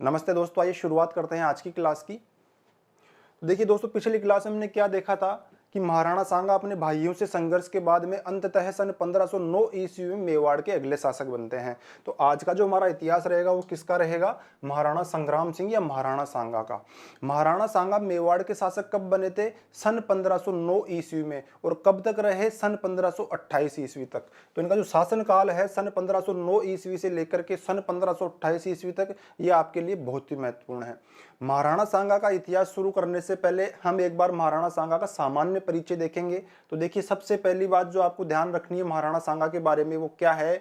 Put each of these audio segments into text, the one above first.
नमस्ते दोस्तों, आइए शुरुआत करते हैं आज की क्लास की। तो देखिए दोस्तों, पिछली क्लास में हमने क्या देखा था कि महाराणा सांगा अपने भाइयों से संघर्ष के बाद में अंततः सन 1509 ईस्वी में मेवाड़ के अगले शासक बनते हैं। तो आज का जो हमारा इतिहास रहेगा वो किसका रहेगा? महाराणा संग्राम सिंह या महाराणा सांगा का। महाराणा सांगा मेवाड़ के शासक कब बने थे? सन 1509 ईस्वी में। और कब तक रहे? सन 1528 ईस्वी तक। तो इनका जो शासन काल है सन 1509 ईस्वी से लेकर के सन 1528 ईस्वी तक, ये आपके लिए बहुत ही महत्वपूर्ण है। महाराणा सांगा का इतिहास शुरू करने से पहले हम एक बार महाराणा सांगा का सामान्य परिचय देखेंगे। तो देखिए, सबसे पहली बात जो आपको ध्यान रखनी है महाराणा सांगा के बारे में वो क्या है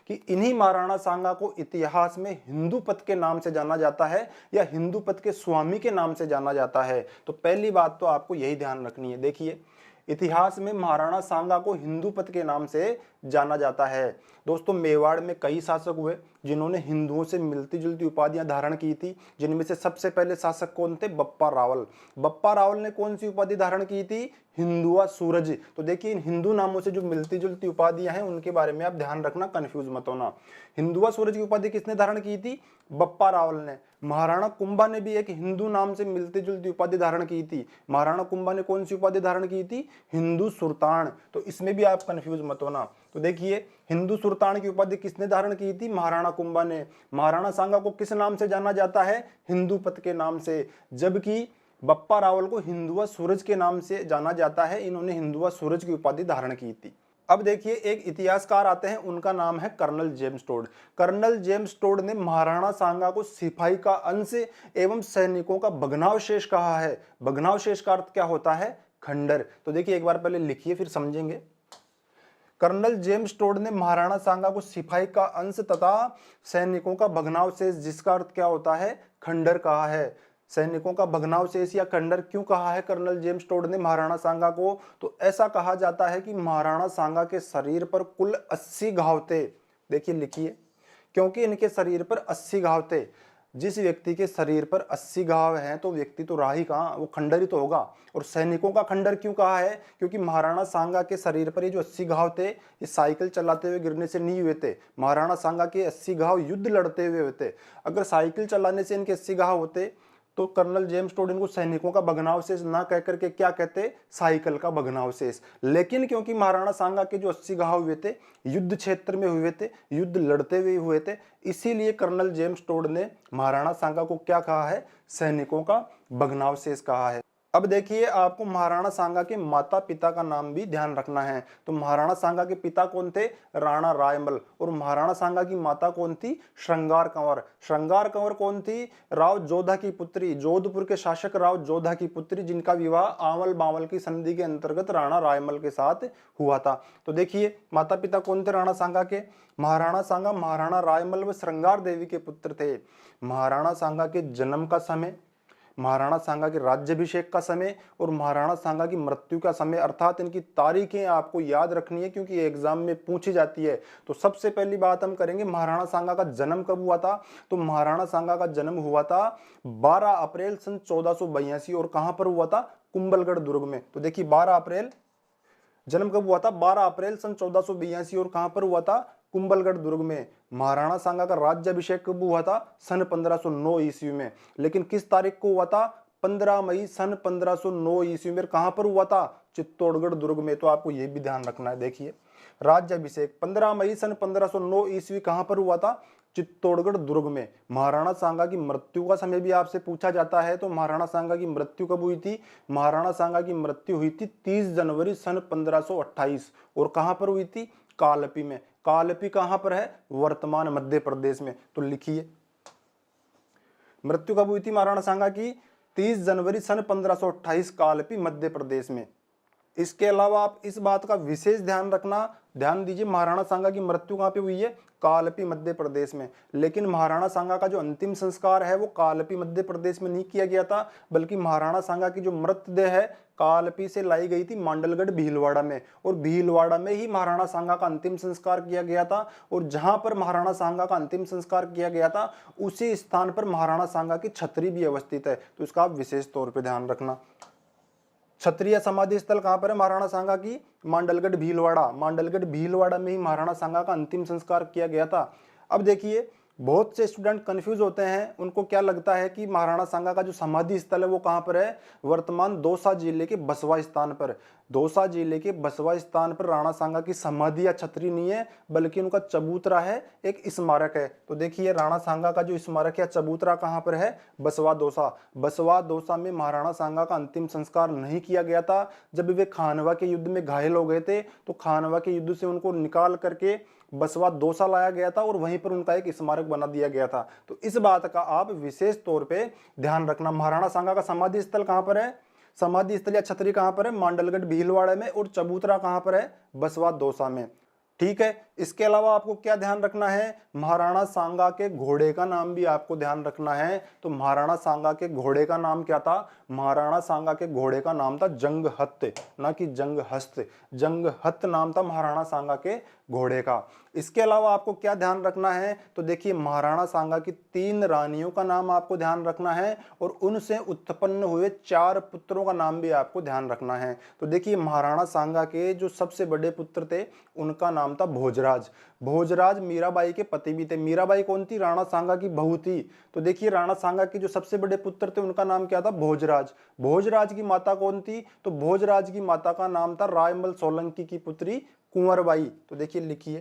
कि इन्हीं महाराणा सांगा को इतिहास में हिंदूपत के नाम से जाना जाता है या हिंदूपत के स्वामी के नाम से जाना जाता है। तो पहली बात तो आपको यही ध्यान रखनी है। देखिए, इतिहास में महाराणा सांगा को हिंदूपत के नाम से जाना जाता है। दोस्तों, मेवाड़ में कई शासक हुए जिन्होंने हिंदुओं से मिलती जुलती उपाधियां धारण की थी, जिनमें से सबसे पहले शासक कौन थे? बप्पा रावल। बप्पा रावल ने कौन सी उपाधि धारण की थी? हिंदुआ सूरज। तो देखिए, इन हिंदू नामों से जो मिलती जुलती उपाधियां हैं उनके बारे में आप ध्यान रखना, कंफ्यूज मत होना। हिंदुआ सूरज की उपाधि किसने धारण की थी? बप्पा रावल ने। महाराणा कुंभा ने भी एक हिंदू नाम से मिलती जुलती उपाधि धारण की थी। महाराणा कुंभा ने कौन सी उपाधि धारण की थी? हिंदू सुल्तान। तो इसमें भी आप कंफ्यूज मत होना। तो देखिए, हिंदू सुल्तान की उपाधि किसने धारण की थी? महाराणा कुंभा ने। महाराणा सांगा को किस नाम से जाना जाता है? हिंदूपत के नाम से। जबकि बप्पा रावल को हिंदुआ सूरज के नाम से जाना जाता है। इन्होंने हिंदुआ सूरज की उपाधि धारण की थी। अब देखिए, एक इतिहासकार आते हैं, उनका नाम है colonel James Tod. Colonel James Tod ने महाराणा सांगा को सिपाही का अंश एवं सैनिकों का भग्नावशेष कहा है। भग्नावशेष का अर्थ क्या होता है? खंडर। तो देखिए, एक बार पहले लिखिए फिर समझेंगे। कर्नल जेम्स टोड ने महाराणा सांगा को सिपाही का अंश तथा सैनिकों का भग्नावशेष, जिसका अर्थ क्या होता है? खंडर, कहा है। सैनिकों का भग्नावशेष या खंडर क्यों कहा है कर्नल जेम्स टोड ने महाराणा सांगा को? तो ऐसा कहा जाता है कि महाराणा सांगा के शरीर पर कुल 80 घाव थे। देखिए, लिखिए, क्योंकि इनके शरीर पर 80 घाव थे। जिस व्यक्ति के शरीर पर 80 घाव हैं तो व्यक्ति तो राही कहाँ, वो खंडर ही तो होगा। और सैनिकों का खंडर क्यों कहा है? क्योंकि महाराणा सांगा के शरीर पर ये जो 80 घाव थे, ये साइकिल चलाते हुए गिरने से नहीं हुए थे। महाराणा सांगा के 80 घाव युद्ध लड़ते हुए हुए थे। अगर साइकिल चलाने से इनके 80 घाव होते तो कर्नल जेम्स टोड इनको सैनिकों का भग्नावशेष ना कह करके क्या कहते? साइकिल का भग्नावशेष। लेकिन क्योंकि महाराणा सांगा के जो 80 घाव हुए थे युद्ध क्षेत्र में हुए थे, युद्ध लड़ते हुए हुए थे, इसीलिए कर्नल जेम्स टोड ने महाराणा सांगा को क्या कहा है? सैनिकों का भग्नावशेष कहा है। अब देखिए, आपको महाराणा सांगा के माता पिता का नाम भी ध्यान रखना है। तो महाराणा सांगा के पिता कौन थे? राणा रायमल। और महाराणा सांगा की माता कौन थी? श्रृंगार कंवर। श्रृंगार कंवर कौन थी? राव जोधा की पुत्री, जोधपुर के शासक राव जोधा की पुत्री, जिनका विवाह आंवल बांवल की संधि के अंतर्गत राणा रायमल के साथ हुआ था। तो देखिए, माता पिता कौन थे राणा सांगा के? महाराणा सांगा महाराणा रायमल व श्रृंगार देवी के पुत्र थे। महाराणा सांगा के जन्म का समय, महाराणा सांगा के राज्याभिषेक का समय और महाराणा सांगा की मृत्यु का समय, अर्थात इनकी तारीखें आपको याद रखनी है क्योंकि एग्जाम में पूछी जाती है। तो सबसे पहली बात हम करेंगे, महाराणा सांगा का जन्म कब हुआ था? तो महाराणा सांगा का जन्म हुआ था 12 अप्रैल सन 1482। और कहां पर हुआ था? कुंभलगढ़ दुर्ग में। तो देखिए, 12 अप्रैल जन्म कब हुआ था? 12 अप्रैल सन 1482। और कहां पर हुआ था? कुंभलगढ़ दुर्ग में। महाराणा सांगा का राज्याभिषेक कब हुआ था? सन 1509 ईस्वी में। लेकिन किस तारीख को हुआ था? 15 मई सन 1509 ईस्वी में। कहां पर हुआ था? चित्तौड़गढ़ दुर्ग में। तो आपको यह भी ध्यान रखना है। देखिए, राज्याभिषेक 15 मई सन 1509 ईस्वी कहां पर हुआ था? चित्तौड़गढ़ दुर्ग में। महाराणा सांगा की मृत्यु का समय भी आपसे पूछा जाता है। तो महाराणा सांगा की मृत्यु कब हुई थी? महाराणा सांगा की मृत्यु हुई थी 30 जनवरी सन 1528। और कहां पर हुई थी? कालपी में। कालपी कहां पर है? वर्तमान मध्य प्रदेश में। तो लिखिए, मृत्यु कब हुई थी महाराणा सांगा की? 30 जनवरी सन 1528, कालपी मध्य प्रदेश में। इसके अलावा आप इस बात का विशेष ध्यान रखना, ध्यान दीजिए, महाराणा सांगा की मृत्यु कहां पे हुई है? कालपी मध्य प्रदेश में। लेकिन महाराणा सांगा का जो अंतिम संस्कार है वो कालपी मध्य प्रदेश में नहीं किया गया था, बल्कि महाराणा सांगा की जो मृतदेह है कालपी से लाई गई थी मांडलगढ़ भीलवाड़ा में। और भीलवाड़ा में ही महाराणा सांगा का अंतिम संस्कार किया गया था। और जहां पर महाराणा सांगा का अंतिम संस्कार किया गया था उसी स्थान पर महाराणा सांगा की छतरी भी अवस्थित है। तो इसका आप विशेष तौर पर ध्यान रखना। क्षत्रिय समाधि स्थल कहां पर है महाराणा सांगा की? मांडलगढ़ भीलवाड़ा। मांडलगढ़ भीलवाड़ा में ही महाराणा सांगा का अंतिम संस्कार किया गया था। अब देखिए, बहुत से स्टूडेंट कंफ्यूज होते हैं, उनको क्या लगता है कि महाराणा सांगा का जो समाधि स्थल है वो कहाँ पर है, वर्तमान दौसा जिले के बसवा स्थान पर। दौसा जिले के बसवा स्थान पर राणा सांगा की समाधि या छतरी नहीं है, बल्कि उनका चबूतरा है, एक स्मारक है। तो देखिए राणा सांगा का जो स्मारक या चबूतरा कहाँ पर है, बसवा दौसा। बसवा दौसा में महाराणा सांगा का अंतिम संस्कार नहीं किया गया था। जब वे खानवा के युद्ध में घायल हो गए थे तो खानवा के युद्ध से उनको निकाल करके बसवा दौसा लाया गया था और वहीं पर उनका एक स्मारक बना दिया गया था। तो इस बात का आप विशेष तौर पे ध्यान रखना। महाराणा सांगा का समाधि स्थल कहां पर है, समाधि स्थल या छतरी कहां पर है, मांडलगढ़ भीलवाड़ा में, और चबूतरा कहां पर है, बसवा दौसा में। ठीक है, इसके अलावा आपको क्या ध्यान रखना है, महाराणा सांगा के घोड़े का नाम भी आपको ध्यान रखना है। तो महाराणा सांगा के घोड़े का नाम क्या था, महाराणा सांगा के घोड़े का नाम था जंगहत, ना कि जंगहस्त। जंगहत नाम था महाराणा सांगा के घोड़े का। इसके अलावा आपको क्या ध्यान रखना है, तो देखिए महाराणा सांगा की 3 रानियों का नाम आपको ध्यान रखना है और उनसे उत्पन्न हुए 4 पुत्रों का नाम भी आपको ध्यान रखना है। तो देखिए महाराणा सांगा के जो सबसे बड़े पुत्र थे उनका नाम था भोजराज। भोजराज मीराबाई के पति भी थे। मीराबाई कौन थी, राणा सांगा की बहू थी। तो देखिए राणा सांगा के जो सबसे बड़े पुत्र थे उनका नाम क्या था, भोजराज। भोजराज की माता कौन थी, तो भोजराज की माता का नाम था रायमल सोलंकी की पुत्री कुंवरबाई। तो देखिए लिखिए,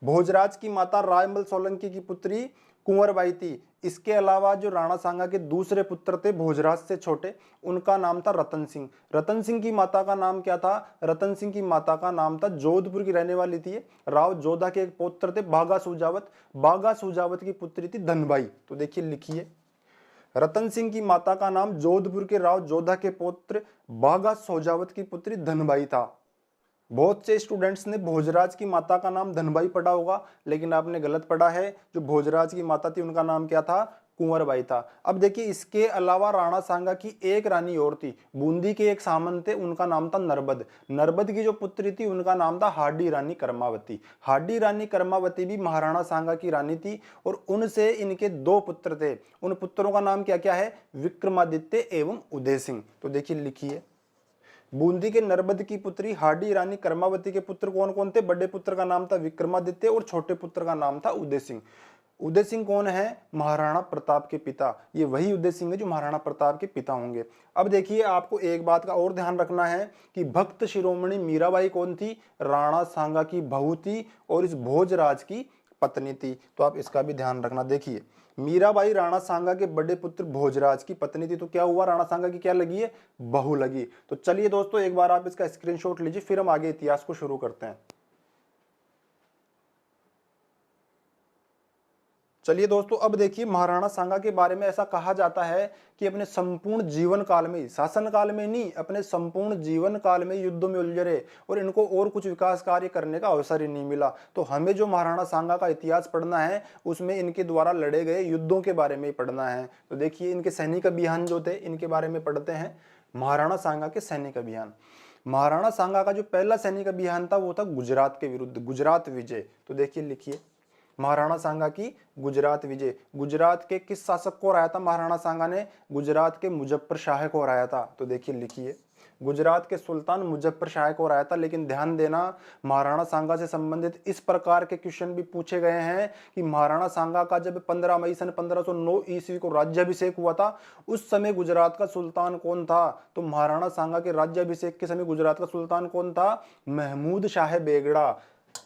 भोजराज की माता रायमल सोलंकी की पुत्री कुंवरबाई थी। इसके अलावा जो राणा सांगा के दूसरे पुत्र थे भोजराज से छोटे, उनका नाम था रतन सिंह। रतन सिंह की माता का नाम क्या था, रतन सिंह की माता का नाम था, जोधपुर की रहने वाली थी, राव जोधा के एक पुत्र थे बागा सुजावत। बागा सुजावत की पुत्री थी धनबाई। तो देखिए लिखिए, रतन सिंह की माता का नाम जोधपुर के राव जोधा के पुत्र बागा सोजावत की पुत्री धनबाई था। बहुत से स्टूडेंट्स ने भोजराज की माता का नाम धनबाई पढ़ा होगा, लेकिन आपने गलत पढ़ा है। जो भोजराज की माता थी उनका नाम क्या था, कुंवरबाई था। अब देखिए इसके अलावा राणा सांगा की एक रानी और थी, बूंदी के एक सामंत थे, उनका नाम था नरबद। नरबद की जो पुत्री थी उनका नाम था हाडी रानी कर्मावती। हाडी रानी कर्मावती भी महाराणा सांगा की रानी थी और उनसे इनके 2 पुत्र थे। उन पुत्रों का नाम क्या क्या है, विक्रमादित्य एवं उदय सिंह। तो देखिए लिखिए, बूंदी के नरबद की पुत्री हाडी रानी कर्मावती के पुत्र कौन कौन थे, बड़े पुत्र का नाम था विक्रमादित्य और छोटे पुत्र का नाम था उदय सिंह। उदय सिंह कौन है, महाराणा प्रताप के पिता। ये वही उदय सिंह है जो महाराणा प्रताप के पिता होंगे। अब देखिए आपको एक बात का और ध्यान रखना है कि भक्त शिरोमणि मीराबाई कौन थी, राणा सांगा की बहू थी और इस भोजराज की पत्नी थी। तो आप इसका भी ध्यान रखना। देखिए मीराबाई राणा सांगा के बड़े पुत्र भोजराज की पत्नी थी, तो क्या हुआ, राणा सांगा की क्या लगी है, बहू लगी। तो चलिए दोस्तों एक बार आप इसका स्क्रीनशॉट लीजिए, फिर हम आगे इतिहास को शुरू करते हैं। चलिए दोस्तों अब देखिए महाराणा सांगा के बारे में ऐसा कहा जाता है कि अपने संपूर्ण जीवन काल में, शासन काल में नहीं, अपने संपूर्ण जीवन काल में युद्धों में उलझे रहे और इनको और कुछ विकास कार्य करने का अवसर ही नहीं मिला। तो हमें जो महाराणा सांगा का इतिहास पढ़ना है उसमें इनके द्वारा लड़े गए युद्धों के बारे में ही पढ़ना है। तो देखिए इनके सैनिक अभियान जो थे इनके बारे में पढ़ते हैं। महाराणा सांगा के सैनिक अभियान। महाराणा सांगा का जो पहला सैनिक अभियान था वो था गुजरात के विरुद्ध, गुजरात विजय। तो देखिए लिखिए, महाराणा सांगा की गुजरात विजय। गुजरात के किस शासक को हराया था महाराणा सांगा ने, गुजरात के मुजफ्फर शाह को हराया था। तो देखिए लिखिए, गुजरात के सुल्तान मुजफ्फर शाह को हराया था। लेकिन ध्यान देना महाराणा सांगा से संबंधित इस प्रकार के क्वेश्चन भी पूछे गए हैं कि महाराणा सांगा का जब 15 मई सन 1509 ईस्वी को राज्याभिषेक हुआ था उस समय गुजरात का सुल्तान कौन था। तो महाराणा सांगा के राज्याभिषेक के समय गुजरात का सुल्तान कौन था, महमूद शाह बेगड़ा।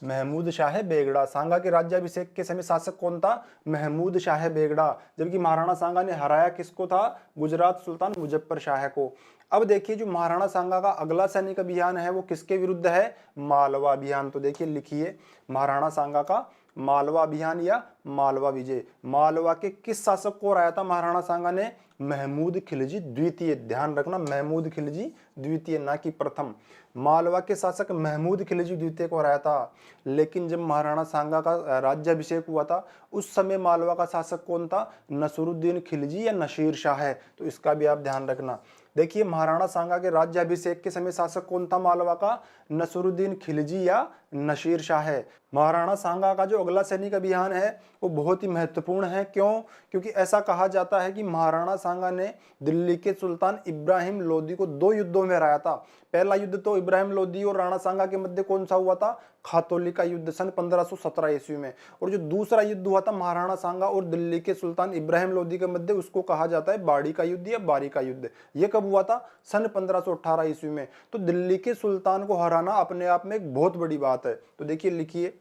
महमूद शाह बेगड़ा। सांगा के राज्याभिषेक के समय शासक कौन था, महमूद शाह बेगड़ा। जबकि महाराणा सांगा ने हराया किसको था, गुजरात सुल्तान मुजफ्फर शाह को। अब देखिए जो महाराणा सांगा का अगला सैनिक अभियान है वो किसके विरुद्ध है, मालवा अभियान। तो देखिए लिखिए, महाराणा सांगा का मालवा अभियान या मालवा विजय। मालवा के किस शासक को हराया था महाराणा सांगा ने, महमूद खिलजी द्वितीय। ध्यान रखना, महमूद खिलजी द्वितीय, ना कि प्रथम। मालवा के शासक महमूद खिलजी द्वितीय को हराया था। लेकिन जब महाराणा सांगा का राज्याभिषेक हुआ था उस समय मालवा का शासक कौन था, नसरुद्दीन खिलजी या नशीर शाह है। तो इसका भी आप ध्यान रखना। देखिए महाराणा सांगा के राज्याभिषेक के समय शासक कौन था मालवा का, नसरुद्दीन खिलजी या नशीर शाह है। महाराणा सांगा का जो अगला सैनिक अभियान है वो बहुत ही महत्वपूर्ण है। क्यों? क्योंकि ऐसा कहा जाता है कि महाराणा सांगा ने दिल्ली के सुल्तान इब्राहिम लोदी को 2 युद्धों में हराया था। पहला युद्ध तो इब्राहिम लोदी और राणा सांगा के मध्य कौन सा हुआ था? खातौली का युद्ध सन 1517 ईस्वी में। और जो दूसरा युद्ध हुआ था महाराणा सांगा और दिल्ली के सुल्तान इब्राहिम लोदी के मध्य, उसको कहा जाता है बाड़ी का युद्ध या बारी का युद्ध। ये कब हुआ था? सन 1518 ईस्वी में। तो दिल्ली के सुल्तान को हराना अपने आप में एक बहुत बड़ी बात है। तो देखिए, लिखिए,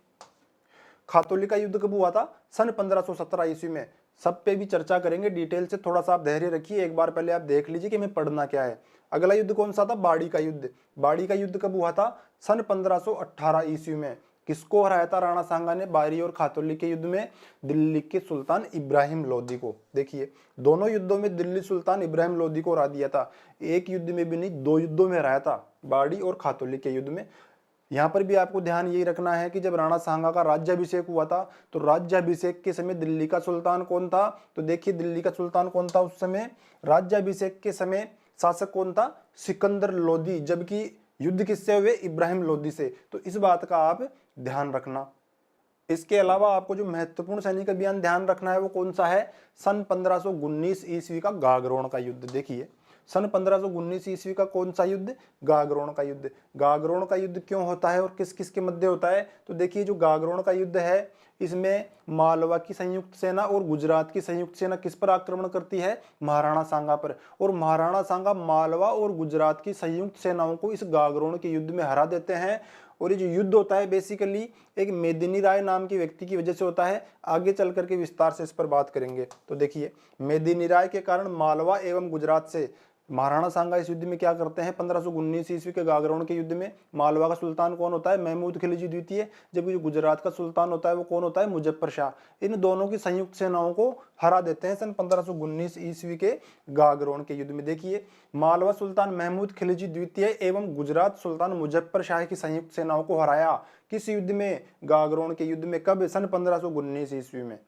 खातौली का युद्ध कब हुआ था? सन 1517 ईस्वी में। सब पे भी चर्चा करेंगे डिटेल से, थोड़ा सा आप धैर्य रखिए। एक बार पहले आप देख लीजिए कि हमें पढ़ना क्या है। अगला युद्ध कौन सा था? बाड़ी का युद्ध। बाड़ी का युद्ध कब हुआ था? सन 1518 ईस्वी में। किसको हराया था राणा सांगा ने बारी और खातौली के युद्ध में? दिल्ली के सुल्तान इब्राहिम लोदी को। देखिए, दोनों युद्धों में दिल्ली सुल्तान इब्राहिम लोदी को हरा दिया था। एक युद्ध में भी नहीं, 2 युद्धों में हराया था, बाड़ी और खातौली के युद्ध में। यहाँ पर भी आपको ध्यान यही रखना है कि जब राणा सांगा का राज्याभिषेक हुआ था तो राज्याभिषेक के समय दिल्ली का सुल्तान कौन था? तो देखिए, दिल्ली का सुल्तान कौन था उस समय? राज्याभिषेक के समय शासक कौन था? सिकंदर लोदी। जबकि युद्ध किससे हुए? इब्राहिम लोदी से। तो इस बात का आप ध्यान रखना। इसके अलावा आपको जो महत्वपूर्ण सैनिक अभियान ध्यान रखना है वो कौन सा है? सन 1519 ईस्वी का गागरोन का युद्ध। देखिए, सन 1519 ईस्वी का कौन सा युद्ध? गागरोन का युद्ध। गागरोन का युद्ध क्यों होता है और किस किस के मध्य होता है? तो देखिए, जो गागरोन का युद्ध है इसमें मालवा की संयुक्त सेना और गुजरात की संयुक्त सेना किस पर आक्रमण करती है? महाराणा सांगा पर। और महाराणा सांगा मालवा और गुजरात की संयुक्त सेनाओं को इस गागरोन के युद्ध में हरा देते हैं। और ये जो युद्ध होता है बेसिकली एक मेदिनी राय नाम के व्यक्ति की वजह से होता है। आगे चल करके विस्तार से इस पर बात करेंगे। तो देखिए, मेदिनी राय के कारण मालवा एवं गुजरात से महाराणा सांगा इस युद्ध में क्या करते हैं? 1519 ईस्वी के गागरोन के युद्ध में मालवा का सुल्तान कौन होता है? महमूद खिलजी द्वितीय। जबकि जो गुजरात का सुल्तान होता है वो कौन होता है? मुजफ्फर शाह। इन दोनों की संयुक्त सेनाओं को हरा देते हैं सन 1519 ईस्वी के गागरोन के युद्ध में। देखिए, मालवा सुल्तान महमूद खिलजी द्वितीय एवं गुजरात सुल्तान मुजफ्फर शाह की संयुक्त सेनाओं को हराया। किस युद्ध में? गागरोन के युद्ध में। कब? सन 1519 ईस्वी में।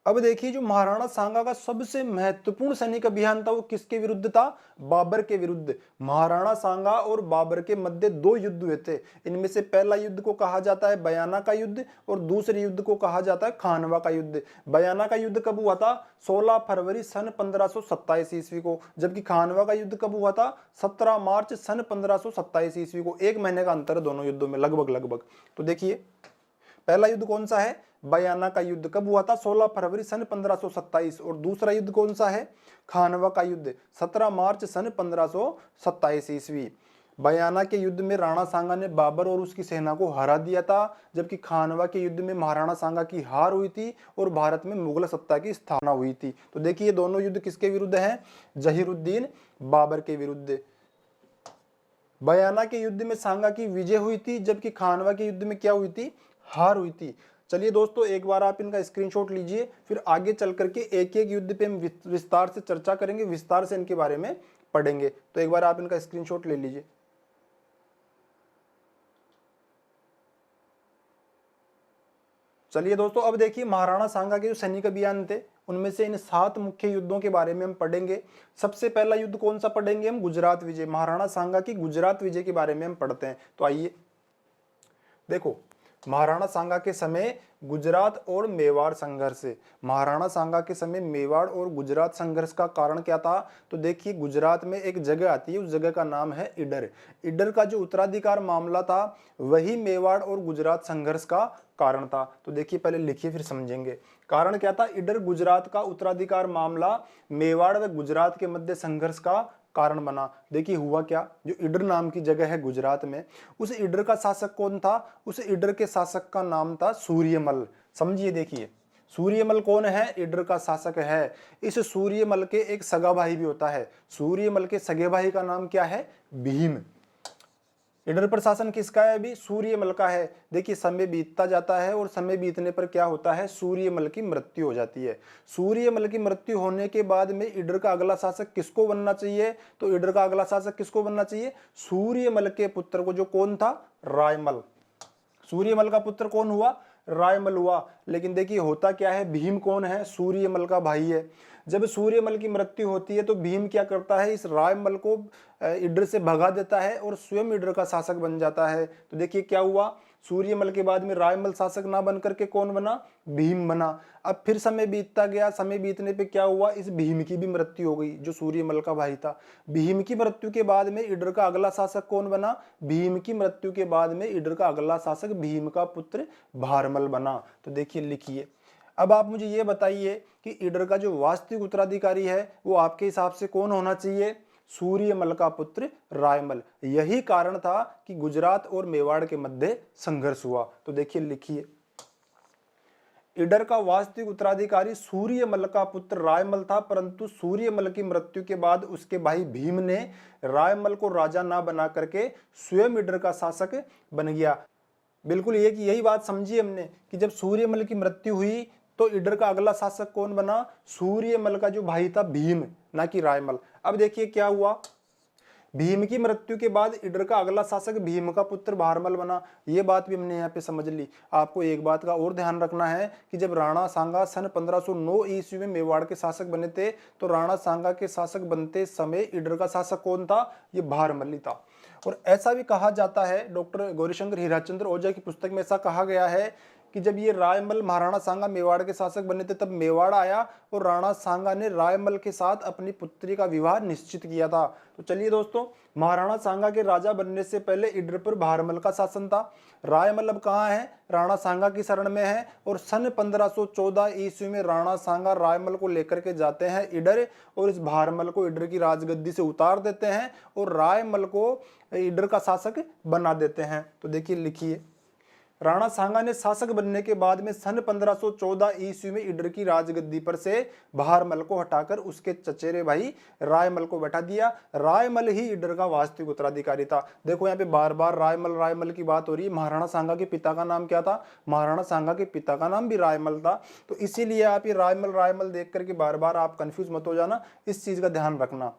अब देखिए, जो महाराणा सांगा का सबसे महत्वपूर्ण सैनिक अभियान था वो किसके विरुद्ध था? बाबर के विरुद्ध। महाराणा सांगा और बाबर के मध्य 2 युद्ध हुए थे। इनमें से पहला युद्ध को कहा जाता है बयाना का युद्ध और दूसरे युद्ध को कहा जाता है खानवा का युद्ध। बयाना का युद्ध कब हुआ था? 16 फरवरी सन 1527 ईस्वी को। जबकि खानवा का युद्ध कब हुआ था? 17 मार्च सन 1527 ईस्वी को। 1 महीने का अंतर है दोनों युद्धों में, लगभग। तो देखिए, पहला युद्ध कौन सा है? बयाना का युद्ध। कब हुआ था? 16 फरवरी सन 1527। और दूसरा युद्ध कौन सा है? खानवा का युद्ध, 17 मार्च सन 1527 ईस्वी। बयाना के युद्ध में राणा सांगा ने बाबर और उसकी सेना को हरा दिया था। जबकि खानवा के युद्ध में महाराणा सांगा की हार हुई थी और भारत में मुगल सत्ता की स्थापना हुई थी। तो देखिए, दोनों युद्ध किसके विरुद्ध हैं? जहीरुद्दीन बाबर के विरुद्ध। बयाना के युद्ध में सांगा की विजय हुई थी, जबकि खानवा के युद्ध में क्या हुई थी? हार हुई थी। चलिए दोस्तों, एक बार आप इनका स्क्रीनशॉट लीजिए, फिर आगे चल करके एक एक युद्ध पे हम विस्तार से चर्चा करेंगे, विस्तार से इनके बारे में पढ़ेंगे। तो एक बार आप इनका स्क्रीनशॉट ले लीजिए। चलिए दोस्तों, अब देखिए, महाराणा सांगा के जो सैनिक अभियान थे उनमें से इन 7 मुख्य युद्धों के बारे में हम पढ़ेंगे। सबसे पहला युद्ध कौन सा पढ़ेंगे हम? गुजरात विजय। महाराणा सांगा की गुजरात विजय के बारे में हम पढ़ते हैं। तो आइए देखो, महाराणा सांगा के समय गुजरात और मेवाड़ संघर्ष। महाराणा सांगा के समय मेवाड़ और गुजरात संघर्ष का कारण क्या था? तो देखिए, गुजरात में एक जगह आती है, उस जगह का नाम है इडर। इडर का जो उत्तराधिकार मामला था वही मेवाड़ और गुजरात संघर्ष का कारण था। तो देखिए, पहले लिखिए फिर समझेंगे। कारण क्या था? इडर गुजरात का उत्तराधिकार मामला मेवाड़ व गुजरात के मध्य संघर्ष का कारण बना। देखिए, हुआ क्या? जो इडर नाम की जगह है गुजरात में, उस इडर का शासक कौन था? उस इडर के शासक का नाम था सूर्यमल। समझिए, देखिए, सूर्यमल कौन है? इडर का शासक है। इस सूर्यमल के एक सगा भाई भी होता है। सूर्यमल के सगे भाई का नाम क्या है? भीम। इडर पर शासन किसका है? अभी सूर्यमल का है। देखिए, समय बीतता जाता है और समय बीतने पर क्या होता है? सूर्यमल की मृत्यु हो जाती है। सूर्यमल की मृत्यु होने के बाद में इडर का अगला शासक किसको बनना चाहिए? तो इडर का अगला शासक किसको बनना चाहिए? सूर्यमल के पुत्र को, जो कौन था? रायमल। सूर्यमल का पुत्र कौन हुआ? रायमल हुआ। लेकिन देखिए, होता क्या है? भीम कौन है? सूर्यमल का भाई है। जब सूर्यमल की मृत्यु होती है तो भीम क्या करता है? इस रायमल को इडर से भगा देता है और स्वयं इडर का शासक बन जाता है। तो देखिए, क्या हुआ? सूर्यमल के बाद में रायमल शासक ना बन करके कौन बना, भीम बना। अब फिर समय बीतता गया, समय बीतने पे क्या हुआ, इस भीम की भी मृत्यु हो गई जो सूर्यमल का भाई था। भीम की मृत्यु के बाद में इडर का अगला शासक कौन बना, भीम की मृत्यु के बाद में इडर का अगला शासक भीम का पुत्र भारमल बना। तो देखिए लिखिए, अब आप मुझे ये बताइए कि इडर का जो वास्तविक उत्तराधिकारी है वो आपके हिसाब से कौन होना चाहिए, सूर्यमल का पुत्र रायमल। यही कारण था कि गुजरात और मेवाड़ के मध्य संघर्ष हुआ। तो देखिए लिखिए, इडर का वास्तविक उत्तराधिकारी सूर्यमल का पुत्र रायमल था, परंतु सूर्यमल की मृत्यु के बाद उसके भाई भीम ने रायमल को राजा ना बना करके स्वयं इडर का शासक बन गया। बिल्कुल ये कि यही बात समझी हमने कि जब सूर्यमल की मृत्यु हुई तो इडर का अगला शासक कौन बना, सूर्यमल का जो भाई था भीम, ना कि रायमल। अब देखिए क्या हुआ, भीम की मृत्यु के बाद इडर का अगला शासक भीम का पुत्र भारमल बना। ये बात भी हमने यहाँ पे समझ ली। आपको एक बात का और ध्यान रखना है कि जब राणा सांगा सन 1509 ईस्वी में मेवाड़ के शासक बने थे तो राणा सांगा के शासक बनते समय इडर का शासक कौन था, ये भारमल ही था। और ऐसा भी कहा जाता है, डॉक्टर गौरीशंकर हीराचंद्र ओझा की पुस्तक में ऐसा कहा गया है कि जब ये रायमल महाराणा सांगा मेवाड़ के शासक बने थे तब मेवाड़ आया और राणा सांगा ने रायमल के साथ अपनी पुत्री का विवाह निश्चित किया था। तो चलिए दोस्तों, महाराणा सांगा के राजा बनने से पहले इडर पर भारमल का शासन था। रायमल अब कहाँ है, राणा सांगा की शरण में है और सन 1514 ईस्वी में राणा सांगा रायमल को लेकर के जाते हैं इडर और इस भारमल को इडर की राजगद्दी से उतार देते हैं और रायमल को इडर का शासक बना देते हैं। तो देखिए लिखिए, राणा सांगा ने शासक बनने के बाद में सन 1514 ईस्वी में इडर की राजगद्दी पर से भारमल को हटाकर उसके चचेरे भाई रायमल को बैठा दिया। रायमल ही इडर का वास्तविक उत्तराधिकारी था। देखो यहाँ पे बार बार रायमल रायमल की बात हो रही है। महाराणा सांगा के पिता का नाम क्या था, महाराणा सांगा के पिता का नाम भी रायमल था। तो इसीलिए आप ये रायमल रायमल देख करके बार बार आप कंफ्यूज मत हो जाना, इस चीज का ध्यान रखना।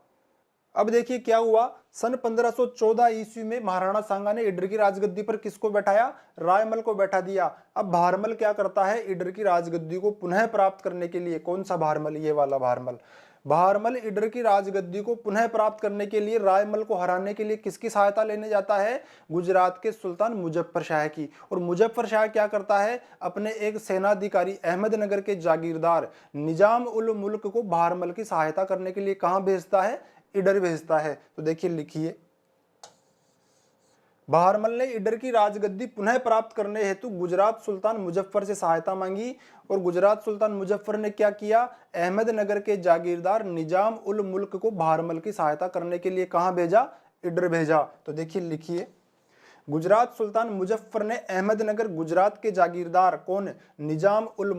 अब देखिए क्या हुआ, सन 1514 ईस्वी में महाराणा सांगा ने इडर की राजगद्दी पर किसको बैठाया, रायमल को बैठा दिया। अब भारमल क्या करता है, इडर की राजगद्दी को पुनः प्राप्त करने के लिए, कौन सा भारमल, ये वाला भारमल, भारमल इडर की राजगद्दी को पुनः प्राप्त करने के लिए रायमल को हराने के लिए किसकी सहायता लेने जाता है, गुजरात के सुल्तान मुजफ्फर शाह की। और मुजफ्फर शाह क्या करता है, अपने एक सेनाधिकारी अहमदनगर के जागीरदार निजाम उल मुल्क को भारमल की सहायता करने के लिए कहां भेजता है, इडर भेजता है। तो देखिए लिखिए, भारमल ने इडर की राजगद्दी पुनः प्राप्त करने हेतु गुजरात सुल्तान मुजफ्फर से सहायता मांगी और गुजरात सुल्तान मुजफ्फर ने क्या किया, अहमदनगर के जागीरदार निजाम उल मुल्क को भारमल की सहायता करने के लिए कहां भेजा, इडर भेजा। तो देखिए लिखिए, गुजरात सुल्तान मुजफ्फर ने अहमदनगर गुजरात के जागीरदार कौन, निजाम उल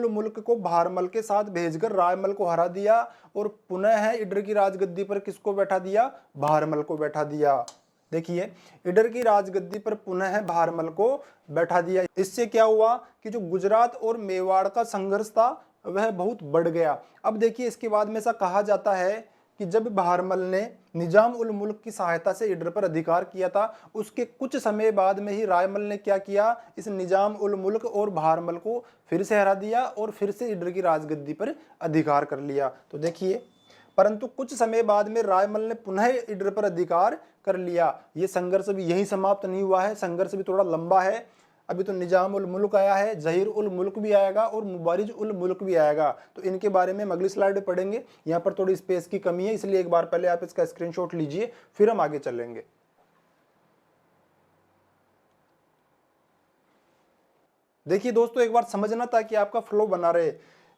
मुल्क को भारमल के साथ भेजकर रायमल को हरा दिया और पुनः इडर की राजगद्दी पर किसको बैठा दिया, भारमल को बैठा दिया। देखिए, इडर की राजगद्दी पर पुनः भारमल को बैठा दिया। इससे क्या हुआ कि जो गुजरात और मेवाड़ का संघर्ष था वह बहुत बढ़ गया। अब देखिए, इसके बाद में ऐसा कहा जाता है कि जब भारमल ने निजाम उल मुल्क की सहायता से इडर पर अधिकार किया था, उसके कुछ समय बाद में ही रायमल ने क्या किया, इस निजाम उल मुल्क और भारमल को फिर से हरा दिया और फिर से इडर की राजगद्दी पर अधिकार कर लिया। तो देखिए, परंतु कुछ समय बाद में रायमल ने पुनः इडर पर अधिकार कर लिया। ये संघर्ष भी यहीं समाप्त नहीं हुआ है, संघर्ष भी थोड़ा लंबा है। अभी तो निजाम उल मुल्क आया है, जहीर उल मुल्क भी आएगा और मुबारिज उल मुल्क भी आएगा। तो इनके बारे में हम अगली स्लाइड में पढ़ेंगे। यहाँ पर थोड़ी स्पेस की कमी है, इसलिए एक बार पहले आप इसका स्क्रीनशॉट लीजिए, फिर हम आगे चलेंगे। देखिए दोस्तों, एक बार समझना ताकि आपका फ्लो बना रहे।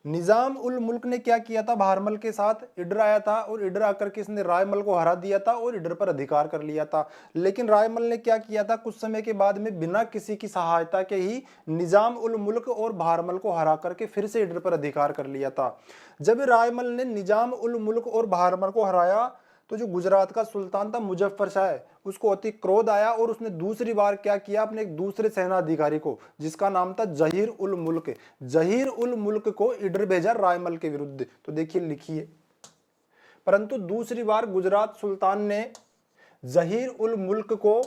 निजाम उल मुल्क ने क्या किया था, भारमल के साथ इडर आया था और इडर आकर के इसने रायमल को हरा दिया था और इडर पर अधिकार कर लिया था। लेकिन रायमल ने क्या किया था, कुछ समय के बाद में बिना किसी की सहायता के ही निजाम उल मुल्क और भारमल को हरा करके फिर से इडर पर अधिकार कर लिया था। जब रायमल ने निजाम उल मुल्क और भारमल को हराया तो जो गुजरात का सुल्तान था मुजफ्फर शाह, उसको अति क्रोध आया और उसने दूसरी बार क्या किया, अपने एक दूसरे सेनाधिकारी को जिसका नाम था जहीर उल मुल्क को इडर भेजा रायमल के विरुद्ध। तो देखिए लिखिए, परंतु दूसरी बार गुजरात सुल्तान ने जहीर उल मुल्क को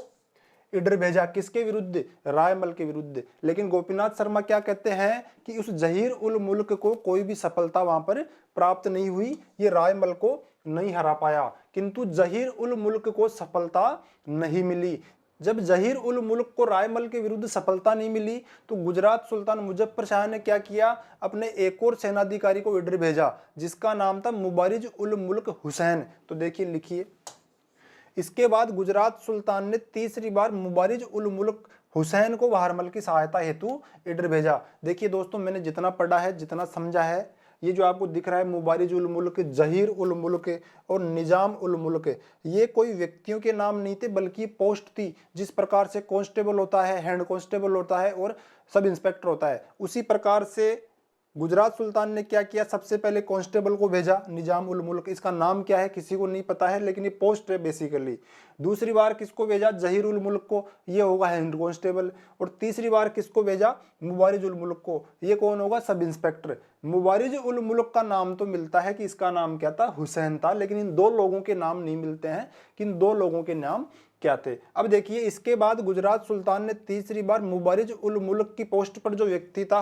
इडर भेजा, किसके विरुद्ध, रायमल के विरुद्ध। लेकिन गोपीनाथ शर्मा क्या कहते हैं कि उस जहीर उल मुल्क को कोई भी सफलता वहां पर प्राप्त नहीं हुई, ये रायमल को नहीं हरा पाया, किंतु जहीर उल मुल्क को सफलता नहीं मिली। जब जहीर उल मुल्क को रायमल के विरुद्ध सफलता नहीं मिली तो गुजरात सुल्तान मुजफ्फर शाह ने क्या किया, अपने एक और सेनाधिकारी को इधर भेजा जिसका नाम था मुबारिज उल मुल्क हुसैन। तो देखिए लिखिए, इसके बाद गुजरात सुल्तान ने तीसरी बार मुबारिज उल मुल्क हुसैन को बहरमल की सहायता हेतु इधर भेजा। देखिए दोस्तों, मैंने जितना पढ़ा है, जितना समझा है, ये जो आपको दिख रहा है मुबारिज उल मुल्क, जहीर उल मुल्क और निजाम उल मुल्क, ये कोई व्यक्तियों के नाम नहीं थे बल्कि पोस्ट थी। जिस प्रकार से कांस्टेबल होता है, हेड कांस्टेबल होता है और सब इंस्पेक्टर होता है, उसी प्रकार से गुजरात सुल्तान ने क्या किया, सबसे पहले कांस्टेबल को भेजा निजाम उल मुल्क, इसका नाम क्या है किसी को नहीं पता है लेकिन ये पोस्ट है बेसिकली। दूसरी बार किसको भेजा, जहीर उल मुल्क को, ये होगा हेड कांस्टेबल। और तीसरी बार किसको भेजा, मुबारिज उल मुल्क को, ये कौन होगा, सब इंस्पेक्टर। मुबारिज उल मुल्क का नाम तो मिलता है कि इसका नाम क्या था, हुसैन था, लेकिन इन दो लोगों के नाम नहीं मिलते हैं कि इन दो लोगों के नाम क्या थे। अब देखिए, इसके बाद गुजरात सुल्तान ने तीसरी बार मुबारिज उल मुल्क की पोस्ट पर जो व्यक्ति था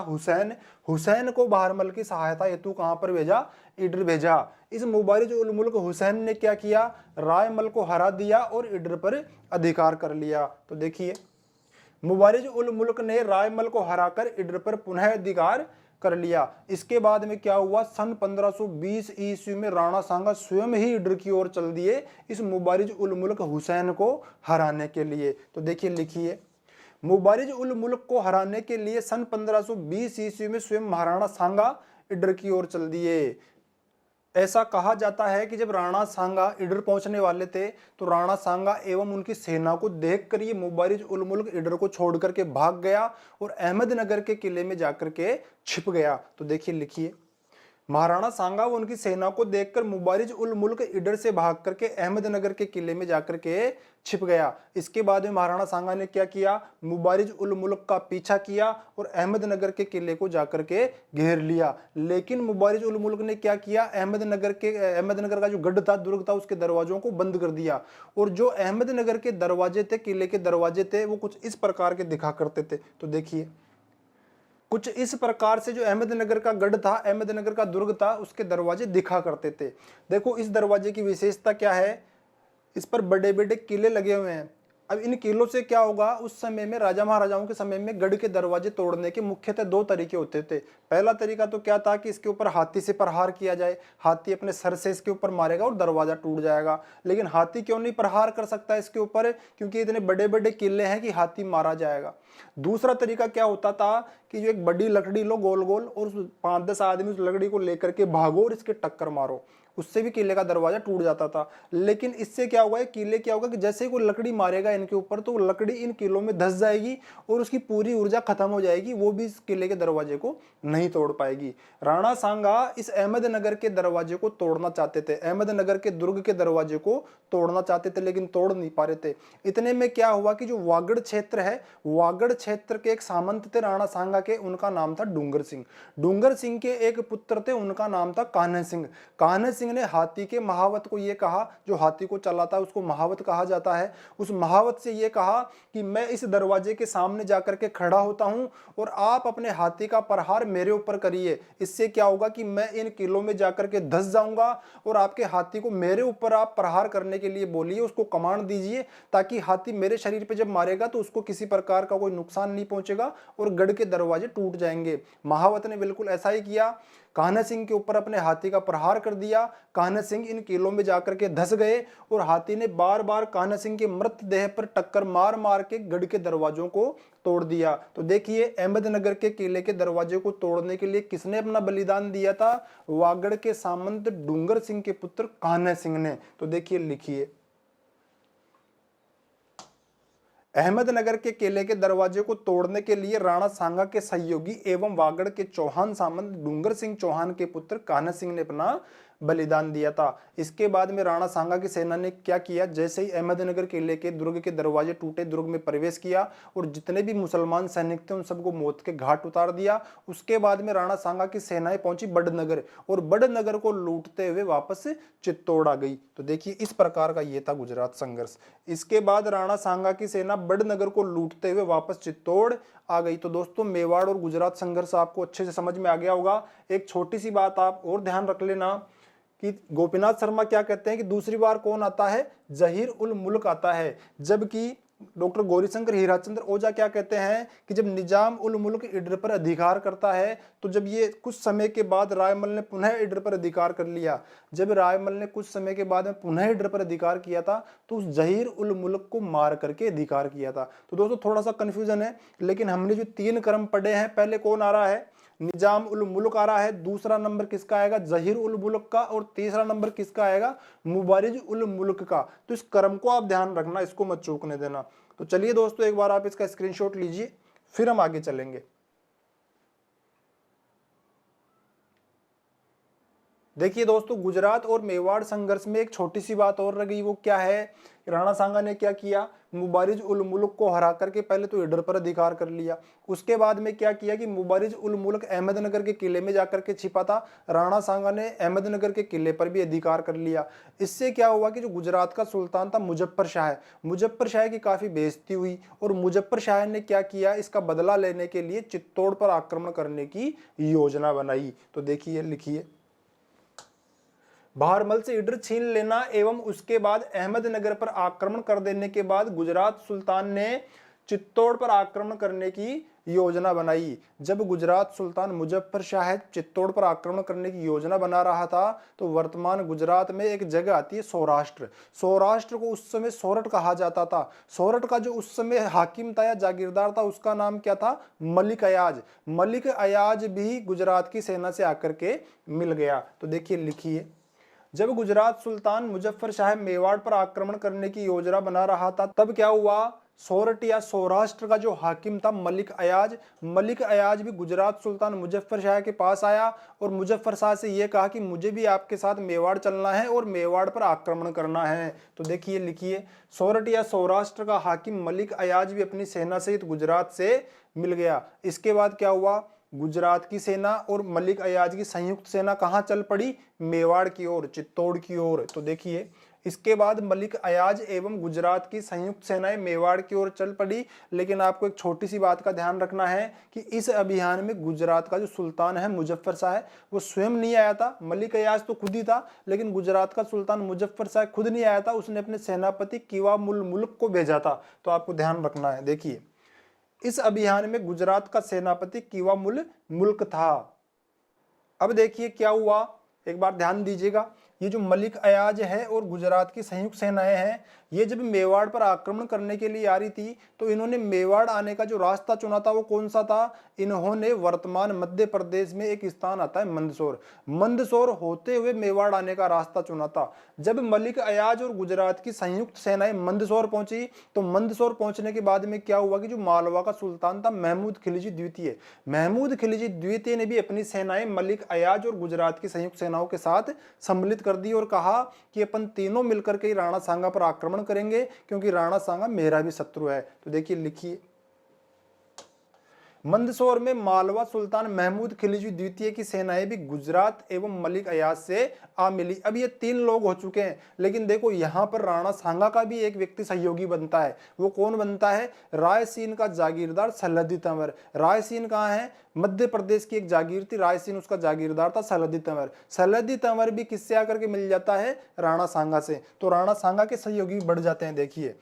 हुसैन को बहरमल की सहायता हेतु कहां पर भेजा, इडर भेजा। इस मुबारिज उल मुल्क हुसैन ने क्या किया, रायमल को हरा दिया और इडर पर अधिकार कर लिया। तो देखिए, मुबारिज उल मुल्क ने रायमल को हराकर इडर पर पुनः अधिकार कर लिया। इसके बाद में क्या हुआ, सन 1520 ईस्वी में राणा सांगा स्वयं ही इडर की ओर चल दिए इस मुबारिज उल मुल्क हुसैन को हराने के लिए। तो देखिए लिखिए, मुबारिज उल मुल्क को हराने के लिए सन 1520 ईस्वी में स्वयं महाराणा सांगा इडर की ओर चल दिए। ऐसा कहा जाता है कि जब राणा सांगा इडर पहुंचने वाले थे तो राणा सांगा एवं उनकी सेना को देखकर ये मुबारिज उल मुल्क इडर को छोड़ करके भाग गया और अहमदनगर के किले में जाकर के छिप गया। तो देखिए लिखिए, महाराणा सांगा व उनकी सेना को देखकर मुबारिज उल मुल्क इडर से भाग करके अहमदनगर के किले में जाकर के छिप गया। इसके बाद में महाराणा सांगा ने क्या किया, मुबारिज उल मुल्क का पीछा किया और अहमदनगर के किले को जाकर के घेर लिया। लेकिन मुबारिज उल मुल्क ने क्या किया, अहमदनगर का जो गढ़ था, दुर्ग था, उसके दरवाजों को बंद कर दिया। और जो अहमदनगर के दरवाजे थे, किले के दरवाजे थे, वो कुछ इस प्रकार के दिखा करते थे। तो देखिए, कुछ इस प्रकार से जो अहमदनगर का गढ़ था, अहमदनगर का दुर्ग था, उसके दरवाजे दिखा करते थे। देखो इस दरवाजे की विशेषता क्या है, इस पर बड़े बड़े किले लगे हुए हैं। अब इन किलों से क्या होगा, उस समय में राजा महाराजाओं के समय में गढ़ के दरवाजे तोड़ने के मुख्यतः दो तरीके होते थे। पहला तरीका तो क्या था कि इसके ऊपर हाथी से प्रहार किया जाए, हाथी अपने सर से इसके ऊपर मारेगा और दरवाजा टूट जाएगा। लेकिन हाथी क्यों नहीं प्रहार कर सकता इसके ऊपर, क्योंकि इतने बड़े बड़े किले हैं कि हाथी मारा जाएगा। दूसरा तरीका क्या होता था कि जो एक बड़ी लकड़ी लो गोल गोल और 5-10 आदमी उस लकड़ी को लेकर के भागो और इसके टक्कर मारो, उससे भी किले का दरवाजा टूट जाता था। लेकिन इससे क्या होगा, किले क्या होगा कि जैसे ही कोई लकड़ी मारेगा इनके ऊपर तो लकड़ी इन किलों में धंस जाएगी और उसकी पूरी ऊर्जा खत्म हो जाएगी, वो भी इस किले के दरवाजे को नहीं तोड़ पाएगी। राणा सांगा इस अहमदनगर के दरवाजे को तोड़ना चाहते थे, अहमदनगर के दुर्ग के दरवाजे को तोड़ना चाहते थे, लेकिन तोड़ नहीं पा रहे थे। इतने में क्या हुआ कि जो वागड़ क्षेत्र है, वागड़ क्षेत्र के एक सामंत थे राणा सांगा के, उनका नाम था डूंगर सिंह। डूंगर सिंह के एक पुत्र थे, उनका नाम था कान्हा सिंह। कान्हा सिंह ने हाथी के महावत को ये कहा, जो हाथी को चलाता है उसको महावत कहा जाता है, उस महावत से ये कहा कि मैं इस दरवाजे के सामने जाकर के खड़ा होता हूं और आप अपने हाथी का प्रहार मेरे ऊपर करिए। इससे क्या होगा कि मैं इन किलों में जाकर के धंस जाऊंगा और आपके हाथी को मेरे ऊपर आप प्रहार करने के लिए बोलिए, उसको कमांड दीजिए, ताकि हाथी मेरे शरीर पे जब मारेगा तो उसको किसी प्रकार का कोई नुकसान नहीं पहुंचेगा और गढ़ के दरवाजे टूट जाएंगे। महावत ने बिल्कुल ऐसा ही किया, कान्हा सिंह के ऊपर अपने हाथी का प्रहार कर दिया। कान्हा सिंह इन किलों में जाकर के धंस गए और हाथी ने बार बार कान्हा सिंह के मृतदेह पर टक्कर मार मार के गढ़ के दरवाजों को तोड़ दिया। तो देखिए, अहमदनगर के किले के दरवाजे को तोड़ने के लिए किसने अपना बलिदान दिया था, वागड़ के सामंत डूंगर सिंह के पुत्र कान्हा सिंह ने। तो देखिए लिखिए, अहमदनगर के किले के दरवाजे को तोड़ने के लिए राणा सांगा के सहयोगी एवं वागड़ के चौहान सामंत डूंगर सिंह चौहान के पुत्र कान्हा सिंह ने अपना बलिदान दिया था। इसके बाद में राणा सांगा की सेना ने क्या किया, जैसे ही अहमदनगर किले के दुर्ग के दरवाजे टूटे, दुर्ग में प्रवेश किया और जितने भी मुसलमान सैनिक थे उन सबको मौत के घाट उतार दिया। उसके बाद में राणा सांगा की सेनाएं पहुंची बड़नगर और बड़नगर को लूटते हुए वापस चित्तौड़ आ गई। तो देखिए, इस प्रकार का ये था गुजरात संघर्ष। इसके बाद राणा सांगा की सेना बड़नगर को लूटते हुए वापस चित्तौड़ आ गई। तो दोस्तों, मेवाड़ और गुजरात संघर्ष आपको अच्छे से समझ में आ गया होगा। एक छोटी सी बात आप और ध्यान रख लेना कि गोपीनाथ शर्मा क्या कहते हैं कि दूसरी बार कौन आता है, जहीर उल मुल्क आता है, जबकि डॉक्टर गौरीशंकर हीराचंद्र ओझा क्या कहते हैं कि जब निजाम उल मुल्क इडर पर अधिकार करता है, तो जब ये कुछ समय के बाद रायमल ने पुनः इडर पर अधिकार कर लिया, जब रायमल ने कुछ समय के बाद में पुनः इडर पर अधिकार किया था, तो उस जहीर उल मुल्क को मार करके अधिकार किया था। तो दोस्तों थोड़ा सा कंफ्यूजन है, लेकिन हमने जो 3 क्रम पढ़े हैं, पहले कौन आ रहा है, निजाम उल मुल्क आ रहा है, दूसरा नंबर किसका आएगा, जहीर उल मुल्क का, और तीसरा नंबर किसका आएगा, मुबारिज उल मुल्क का। तो इस क्रम को आप ध्यान रखना, इसको मत चूकने देना। तो चलिए दोस्तों एक बार आप इसका स्क्रीनशॉट लीजिए, फिर हम आगे चलेंगे। देखिए दोस्तों, गुजरात और मेवाड़ संघर्ष में एक छोटी सी बात और रह गई, वो क्या है, राणा सांगा ने क्या किया, मुबारिज उल मुल्क को हरा करके पहले तो इडर पर अधिकार कर लिया, उसके बाद में क्या किया कि मुबारिज उल मुल्क अहमदनगर के किले में जाकर के छिपा था, राणा सांगा ने अहमदनगर के किले पर भी अधिकार कर लिया। इससे क्या हुआ कि जो गुजरात का सुल्तान था मुजफ्फर शाह, मुजफ्फर शाह की काफी बेइज्जती हुई, और मुजफ्फर शाह ने क्या किया, इसका बदला लेने के लिए चित्तौड़ पर आक्रमण करने की योजना बनाई। तो देखिए लिखिए, भारमल से इडर छीन लेना एवं उसके बाद अहमदनगर पर आक्रमण कर देने के बाद गुजरात सुल्तान ने चित्तौड़ पर आक्रमण करने की योजना बनाई। जब गुजरात सुल्तान मुजफ्फर शाह चित्तौड़ पर आक्रमण करने की योजना बना रहा था, तो वर्तमान गुजरात में एक जगह आती है सौराष्ट्र, सौराष्ट्र को उस समय सोरठ कहा जाता था। सोरठ का जो उस समय हाकिम था या जागीरदार था, उसका नाम क्या था, मलिक अयाज। मलिक अयाज भी गुजरात की सेना से आकर के मिल गया। तो देखिए लिखिए, जब गुजरात सुल्तान मुजफ्फर शाह मेवाड़ पर आक्रमण करने की योजना बना रहा था, तब क्या हुआ, सोरठ या सौराष्ट्र का जो हाकिम था मलिक अयाज, मलिक अयाज भी गुजरात सुल्तान मुजफ्फर शाह के पास आया और मुजफ्फर शाह से यह कहा कि मुझे भी आपके साथ मेवाड़ चलना है और मेवाड़ पर आक्रमण करना है। तो देखिए लिखिए, सोरठ या सौराष्ट्र का हाकिम मलिक अयाज भी अपनी सेना सहित गुजरात से मिल गया। इसके बाद क्या हुआ, गुजरात की सेना और मलिक अयाज की संयुक्त सेना कहां चल पड़ी, मेवाड़ की ओर, चित्तौड़ की ओर। तो देखिए, इसके बाद मलिक अयाज एवं गुजरात की संयुक्त सेनाएं मेवाड़ की ओर चल पड़ी। लेकिन आपको एक छोटी सी बात का ध्यान रखना है कि इस अभियान में गुजरात का जो सुल्तान है मुजफ्फर शाह, वो स्वयं नहीं आया था, मलिक अयाज तो खुद ही था, लेकिन गुजरात का सुल्तान मुजफ्फर शाह खुद नहीं आया था, उसने अपने सेनापति किवामुल मुल्क को भेजा था। तो आपको ध्यान रखना है। देखिए, इस अभियान में गुजरात का सेनापति किवामुल मुल्क था। अब देखिए क्या हुआ, एक बार ध्यान दीजिएगा, ये जो मलिक अयाज है और गुजरात की संयुक्त सेनाएं हैं, ये जब मेवाड़ पर आक्रमण करने के लिए आ रही थी, तो इन्होंने मेवाड़ आने का जो रास्ता चुना था वो कौन सा था, इन्होंने वर्तमान मध्य प्रदेश में एक स्थान आता है मंदसौर, मंदसौर होते हुए मेवाड़ आने का रास्ता चुना था। जब मलिक अयाज और गुजरात की संयुक्त सेनाएं मंदसौर पहुंची, तो मंदसौर पहुंचने के बाद में क्या हुआ कि जो मालवा का सुल्तान था महमूद खिलजी द्वितीय, महमूद खिलजी द्वितीय ने भी अपनी सेनाएं मलिक अयाज और गुजरात की संयुक्त सेनाओं के साथ सम्मिलित कर दी और कहा कि अपन तीनों मिलकर के राणा सांगा पर आक्रमण करेंगे, क्योंकि राणा सांगा मेरा भी शत्रु है। तो देखिए लिखिए, मंदसौर में मालवा सुल्तान महमूद खिलजी द्वितीय की सेनाएं भी गुजरात एवं मलिक अयाज से आ मिली। अब ये 3 लोग हो चुके हैं, लेकिन देखो यहां पर राणा सांगा का भी एक व्यक्ति सहयोगी बनता है। वो कौन बनता है, रायसीन का जागीरदार सलहद्दी तंवर। रायसीन कहाँ है, मध्य प्रदेश की एक जागीर थी रायसीन, उसका जागीरदार था सलहद्दी तंवर। सलहद्दी तंवर भी किससे आकर के मिल जाता है, राणा सांगा से। तो राणा सांगा के सहयोगी बढ़ जाते हैं। देखिए,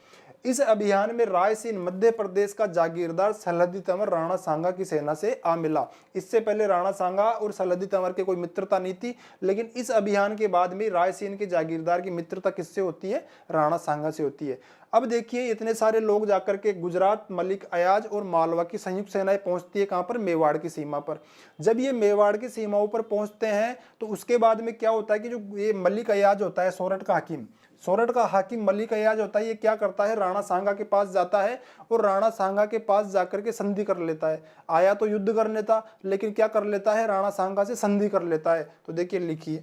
इस अभियान में रायसीन मध्य प्रदेश का जागीरदार सलहद्दी तंवर राणा सांगा की सेना से आ मिला। इससे पहले राणा सांगा और सलहद्दी तंवर के कोई मित्रता नहीं थी, लेकिन इस अभियान के बाद में रायसीन के जागीरदार की मित्रता किससे होती है, राणा सांगा से होती है। अब देखिए, इतने सारे लोग जाकर के गुजरात, मलिक अयाज और मालवा की संयुक्त सेनाएं पहुंचती है कहां पर, मेवाड़ की सीमा पर। जब ये मेवाड़ की सीमाओं पर पहुंचते हैं, तो उसके बाद में क्या होता है कि जो ये मलिक अयाज होता है, सोरठ का हाकिम, सोरठ का हाकिम मलिक अयाज होता है, ये क्या करता है, राणा सांगा के पास जाता है और राणा सांगा के पास जाकर के संधि कर लेता है। आया तो युद्ध करने था, लेकिन क्या कर लेता है, राणा सांगा से संधि कर लेता है। तो देखिए लिखिए,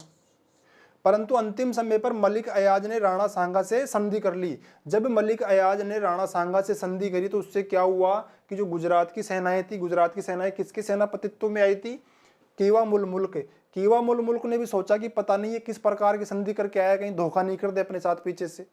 परंतु अंतिम समय पर मलिक अयाज ने राणा सांगा से संधि कर ली। जब मलिक अयाज ने राणा सांगा से संधि करी, तो उससे क्या हुआ कि जो गुजरात की सेनाएं थी, गुजरात की सेनाएं किसके सेनापतित्व में आई थी, कीवामुल मुल्क, कीवामुल मुल्क ने भी सोचा कि पता नहीं ये किस प्रकार की संधि करके आया, कहीं धोखा नहीं कर दे अपने साथ पीछे से।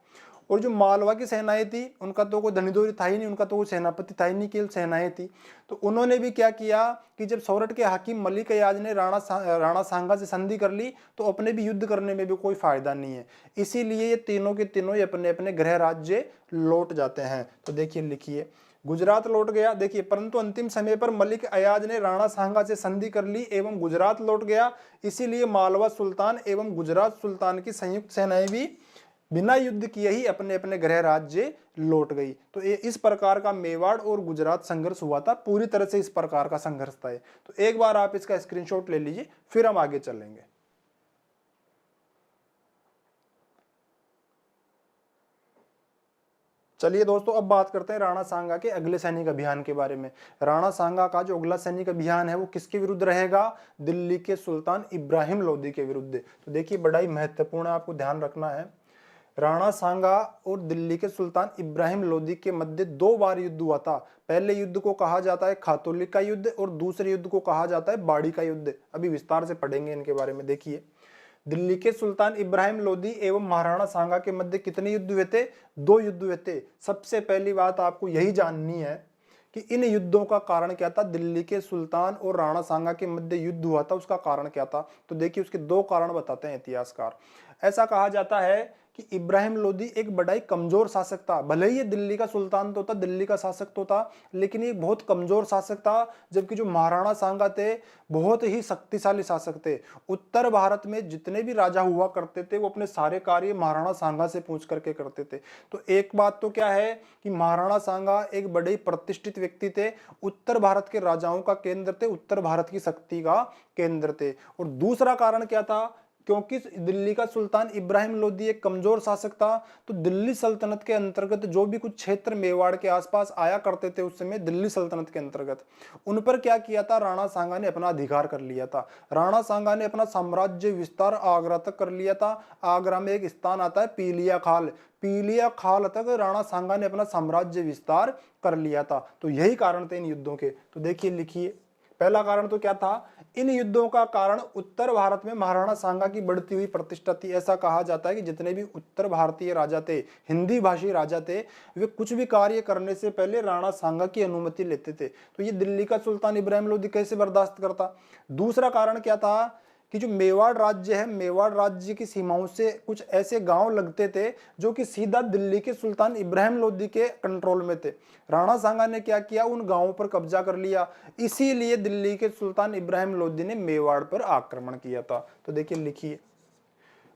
और जो मालवा की सेनाएं थी, उनका तो कोई धनीदोरी था ही नहीं, उनका तो कोई सेनापति था ही नहीं, केवल सेनाएं थी। तो उन्होंने भी क्या किया कि जब सोरठ के हाकिम मलिक अयाज ने राणा सांगा से संधि कर ली, तो अपने भी युद्ध करने में भी कोई फायदा नहीं है, इसीलिए ये तीनों के तीनों ये अपने अपने गृह राज्य लौट जाते हैं। तो देखिए लिखिए, गुजरात लौट गया, देखिए, परंतु अंतिम समय पर मलिक अयाज ने राणा सांगा से संधि कर ली एवं गुजरात लौट गया, इसीलिए मालवा सुल्तान एवं गुजरात सुल्तान की संयुक्त सेनाएं भी बिना युद्ध किए ही अपने अपने गृह राज्य लौट गई। तो ये इस प्रकार का मेवाड़ और गुजरात संघर्ष हुआ था, पूरी तरह से इस प्रकार का संघर्ष था। तो एक बार आप इसका स्क्रीनशॉट ले लीजिए, फिर हम आगे चलेंगे। चलिए दोस्तों, अब बात करते हैं राणा सांगा के अगले सैनिक अभियान के बारे में। राणा सांगा का जो अगला सैनिक अभियान है वो किसके विरुद्ध रहेगा? दिल्ली के सुल्तान इब्राहिम लोदी के विरुद्ध। तो देखिए, बड़ा ही महत्वपूर्ण है, आपको ध्यान रखना है। राणा सांगा और दिल्ली के सुल्तान इब्राहिम लोदी के मध्य 2 बार युद्ध हुआ था। पहले युद्ध को कहा जाता है खातोली का युद्ध और दूसरे युद्ध को कहा जाता है बाड़ी का युद्ध। अभी विस्तार से पढ़ेंगे इनके बारे में। देखिए, दिल्ली के सुल्तान इब्राहिम लोदी एवं महाराणा सांगा के मध्य कितने युद्ध हुए थे? 2 युद्ध हुए थे। सबसे पहली बात आपको यही जाननी है कि इन युद्धों का कारण क्या था। दिल्ली के सुल्तान और राणा सांगा के मध्य युद्ध हुआ था, उसका कारण क्या था? तो देखिए, उसके 2 कारण बताते हैं इतिहासकार। ऐसा कहा जाता है कि इब्राहिम लोदी एक बड़ा ही कमजोर शासक था। भले ही ये दिल्ली का सुल्तान तो था, दिल्ली का शासक तो था, लेकिन ये बहुत कमजोर शासक था, जबकि जो महाराणा सांगा थे बहुत ही शक्तिशाली शासक थे। उत्तर भारत में जितने भी राजा हुआ करते थे वो अपने सारे कार्य महाराणा सांगा से पूछ करके करते थे। तो एक बात तो क्या है कि महाराणा सांगा एक बड़े ही प्रतिष्ठित व्यक्ति थे, उत्तर भारत के राजाओं का केंद्र थे, उत्तर भारत की शक्ति का केंद्र थे। और दूसरा कारण क्या था? क्योंकि दिल्ली का सुल्तान इब्राहिम लोदी एक कमजोर शासक था, तो दिल्ली सल्तनत के अंतर्गत जो भी कुछ क्षेत्र मेवाड़ के आसपास आया करते थे उस समय दिल्ली सल्तनत के अंतर्गत, उन पर क्या किया था? राणा सांगा ने अपना अधिकार कर लिया था। राणा सांगा ने अपना साम्राज्य विस्तार आगरा तक कर लिया था। आगरा में एक स्थान आता है पीलिया खाल, पीलिया खाल तक राणा सांगा ने अपना साम्राज्य विस्तार कर लिया था। तो यही कारण थे इन युद्धों के। तो देखिए लिखिए, पहला कारण तो क्या था? इन युद्धों का कारण उत्तर भारत में महाराणा सांगा की बढ़ती हुई प्रतिष्ठा थी। ऐसा कहा जाता है कि जितने भी उत्तर भारतीय राजा थे, हिंदी भाषी राजा थे, वे कुछ भी कार्य करने से पहले राणा सांगा की अनुमति लेते थे। तो ये दिल्ली का सुल्तान इब्राहिम लोदी कैसे बर्दाश्त करता? दूसरा कारण क्या था कि जो मेवाड़ राज्य है, मेवाड़ राज्य की सीमाओं से कुछ ऐसे गांव लगते थे जो कि सीधा दिल्ली के सुल्तान इब्राहिम लोदी के कंट्रोल में थे। राणा सांगा ने क्या किया? उन गांवों पर कब्जा कर लिया, इसीलिए दिल्ली के सुल्तान इब्राहिम लोदी ने मेवाड़ पर आक्रमण किया था। तो देखिए लिखिए,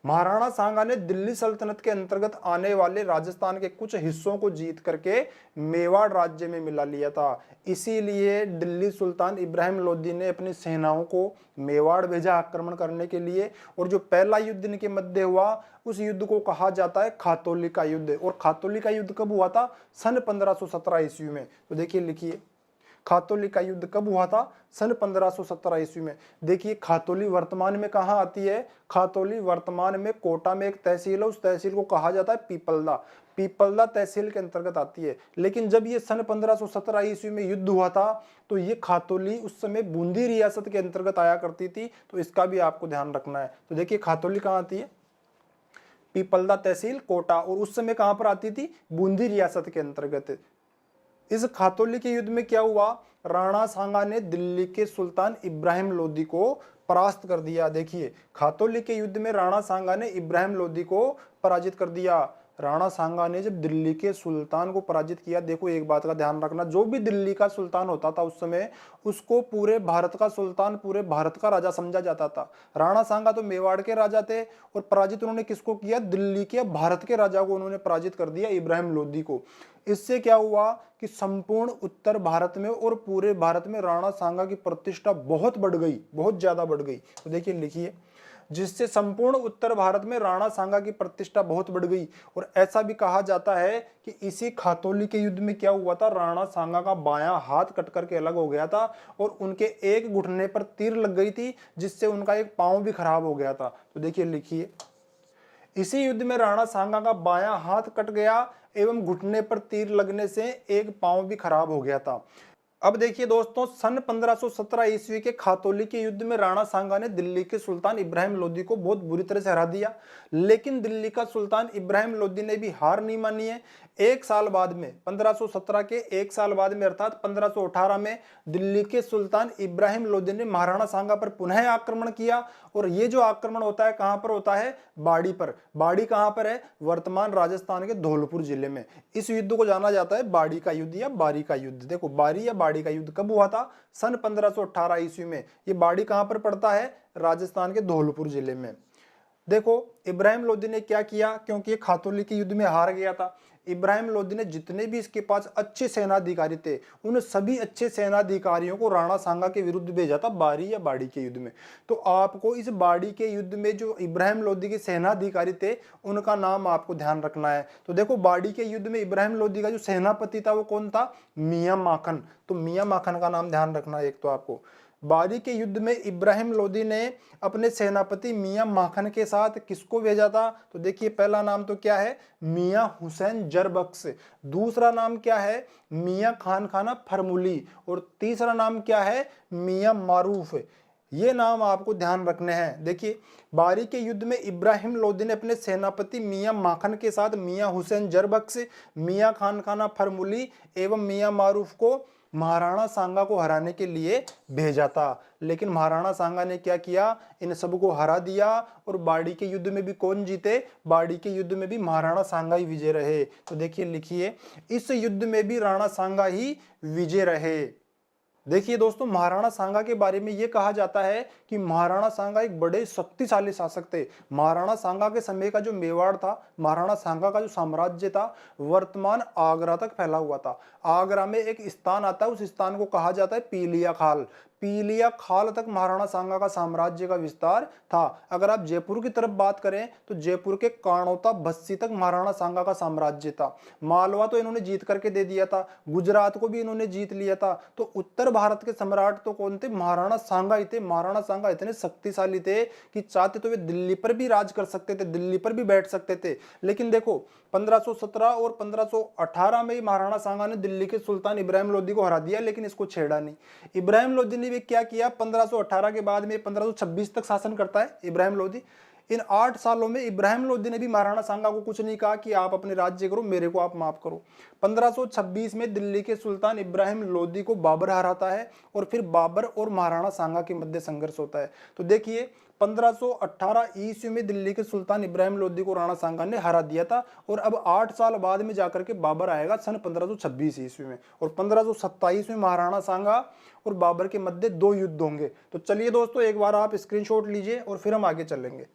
महाराणा सांगा ने दिल्ली सल्तनत के अंतर्गत आने वाले राजस्थान के कुछ हिस्सों को जीत करके मेवाड़ राज्य में मिला लिया था। इसीलिए दिल्ली सुल्तान इब्राहिम लोदी ने अपनी सेनाओं को मेवाड़ भेजा आक्रमण करने के लिए। और जो पहला युद्ध इनके मध्य हुआ, उस युद्ध को कहा जाता है खातौली का युद्ध। और खातौली का युद्ध कब हुआ था? सन 1517 ईस्वी में। तो देखिए लिखिए, खातौली का युद्ध कब हुआ था? सन 1517 ईस्वी में। देखिए, खातौली वर्तमान में कहाँ आती है? खातौली वर्तमान में कोटा में एक तहसील है, उस तहसील को कहा जाता है पीपलदा। पीपलदा तहसील के अंतर्गत आती है। लेकिन जब ये सन 1517 ईस्वी में युद्ध हुआ था, तो ये खातौली उस समय बूंदी रियासत के अंतर्गत आया करती थी। तो इसका भी आपको ध्यान रखना है। तो देखिए, खातौली कहाँ आती है? पीपलदा तहसील, कोटा। और उस समय कहां पर आती थी? बूंदी रियासत के अंतर्गत। इस खातौली के युद्ध में क्या हुआ? राणा सांगा ने दिल्ली के सुल्तान इब्राहिम लोदी को परास्त कर दिया। देखिए, खातौली के युद्ध में राणा सांगा ने इब्राहिम लोदी को पराजित कर दिया। राणा सांगा ने जब दिल्ली के सुल्तान को पराजित किया, देखो एक बात का ध्यान रखना, जो भी दिल्ली का सुल्तान होता था उस समय, उसको पूरे भारत का सुल्तान, पूरे भारत का राजा समझा जाता था। राणा सांगा तो मेवाड़ के राजा थे, और पराजित उन्होंने किसको किया? दिल्ली के, भारत के राजा को उन्होंने पराजित कर दिया, इब्राहिम लोदी को। इससे क्या हुआ कि संपूर्ण उत्तर भारत में और पूरे भारत में राणा सांगा की प्रतिष्ठा बहुत बढ़ गई, बहुत ज्यादा बढ़ गई। तो देखिए लिखिए, जिससे संपूर्ण उत्तर भारत में राणा सांगा की प्रतिष्ठा बहुत बढ़ गई। और ऐसा भी कहा जाता है कि इसी खातौली के युद्ध में क्या हुआ था? राणा सांगा का बायां हाथ कट करके अलग हो गया था, और उनके एक घुटने पर तीर लग गई थी, जिससे उनका एक पांव भी खराब हो गया था। तो देखिए लिखिए, इसी युद्ध में राणा सांगा का बायां हाथ कट गया एवं घुटने पर तीर लगने से एक पांव भी खराब हो गया था। अब देखिए दोस्तों, सन 1517 ईस्वी के खातौली के युद्ध में राणा सांगा ने दिल्ली के सुल्तान इब्राहिम लोदी को बहुत बुरी तरह से हरा दिया। लेकिन दिल्ली का सुल्तान इब्राहिम लोदी ने भी हार नहीं मानी है। एक साल बाद में 1517 के एक साल बाद में अर्थात 1518 में दिल्ली के सुल्तान इब्राहिम लोदी ने महाराणा सांगा पर पुनः आक्रमण किया। और ये जो आक्रमण होता है कहां पर होता है? बाड़ी पर। बाड़ी कहां पर है? वर्तमान राजस्थान के धौलपुर जिले में। इस युद्ध को जाना जाता है बाड़ी का युद्ध या बारी का युद्ध। देखो, बारी या बाड़ी का युद्ध कब हुआ था? सन 1518 ईस्वी में। ये बाड़ी कहां पर पड़ता है? राजस्थान के धौलपुर जिले में। देखो, इब्राहिम लोदी ने क्या किया, क्योंकि ये खातौली के युद्ध में हार गया था। इब्राहिम लोदी ने जितने भी इसके पास अच्छे सेनाधिकारी थे, उन सभी अच्छे सेनाधिकारियों को राणा सांगा के विरुद्ध भेजा था बारी या बाड़ी के युद्ध में। तो आपको इस बाड़ी के युद्ध में जो इब्राहिम लोदी के सेनाधिकारी थे, उनका नाम आपको ध्यान रखना है। तो देखो, बाड़ी के युद्ध में इब्राहिम लोदी का जो सेनापति था वो कौन था? मियां माखन। तो मियां माखन का नाम ध्यान रखना है एक तो आपको। बारी के युद्ध में इब्राहिम लोदी ने अपने सेनापति मियां माखन के साथ किसको भेजा था? तो देखिए, पहला नाम तो क्या है? मियां हुसैन जरबख्श। दूसरा नाम क्या है? मियां खान खाना फरमुली। और तीसरा नाम क्या है? मियां मारूफ। ये नाम आपको ध्यान रखने हैं। देखिए, बारी के युद्ध में इब्राहिम लोदी ने अपने सेनापति मियां माखन के साथ मियां हुसैन जरबख्श, मियां खान खाना फरमुली एवं मियां मारूफ को महाराणा सांगा को हराने के लिए भेजा था। लेकिन महाराणा सांगा ने क्या किया? इन सबको हरा दिया। और बाड़ी के युद्ध में भी कौन जीते? बाड़ी के युद्ध में भी महाराणा सांगा ही विजय रहे। तो देखिए, लिखिए, इस युद्ध में भी राणा सांगा ही विजय रहे। देखिए दोस्तों, महाराणा सांगा के बारे में यह कहा जाता है कि महाराणा सांगा एक बड़े शक्तिशाली शासक थे। महाराणा सांगा के समय का जो मेवाड़ था, महाराणा सांगा का जो साम्राज्य था, वर्तमान आगरा तक फैला हुआ था। आगरा में एक स्थान आता है, उस स्थान को कहा जाता है पीलिया खाल। पीलिया खाल तक महाराणा सांगा का साम्राज्य का विस्तार था। अगर आप जयपुर की तरफ बात करें तो जयपुर के काणोता बस्सी तक महाराणा सांगा का साम्राज्य था। मालवा तो इन्होंने जीत करके दे दिया था, गुजरात को भी इन्होंने जीत लिया था। तो उत्तर भारत के सम्राट तो कौन थे? महाराणा सांगा ही थे। महाराणा सांगा इतने शक्तिशाली थे कि चाहते तो वे दिल्ली पर भी राज कर सकते थे, दिल्ली पर भी बैठ सकते थे। लेकिन देखो, 1517 और 1518 में महाराणा सांगा ने दिल्ली के सुल्तान इब्राहिम लोदी को हरा दिया, लेकिन इसको छेड़ा नहीं। इब्राहिम लोदी ने भी क्या किया? 1518 के बाद में 1526 तक शासन करता है इब्राहिम लोदी। इन 8 सालों में इब्राहिम लोदी ने भी महाराणा सांगा को कुछ नहीं कहा कि आप अपने राज्य करो, मेरे को आप माफ करो। 1526 में दिल्ली के सुल्तान इब्राहिम लोदी को बाबर हराता है और फिर बाबर और महाराणा सांगा के मध्य संघर्ष होता है। तो देखिए, 1518 ईस्वी में दिल्ली के सुल्तान इब्राहिम लोदी को राणा सांगा ने हरा दिया था। और अब 8 साल बाद में जाकर के बाबर आएगा सन 1526 ईस्वी में। और 1527 में महाराणा सांगा और बाबर के मध्य 2 युद्ध होंगे। तो चलिए दोस्तों, एक बार आप स्क्रीनशॉट लीजिए और फिर हम आगे चलेंगे।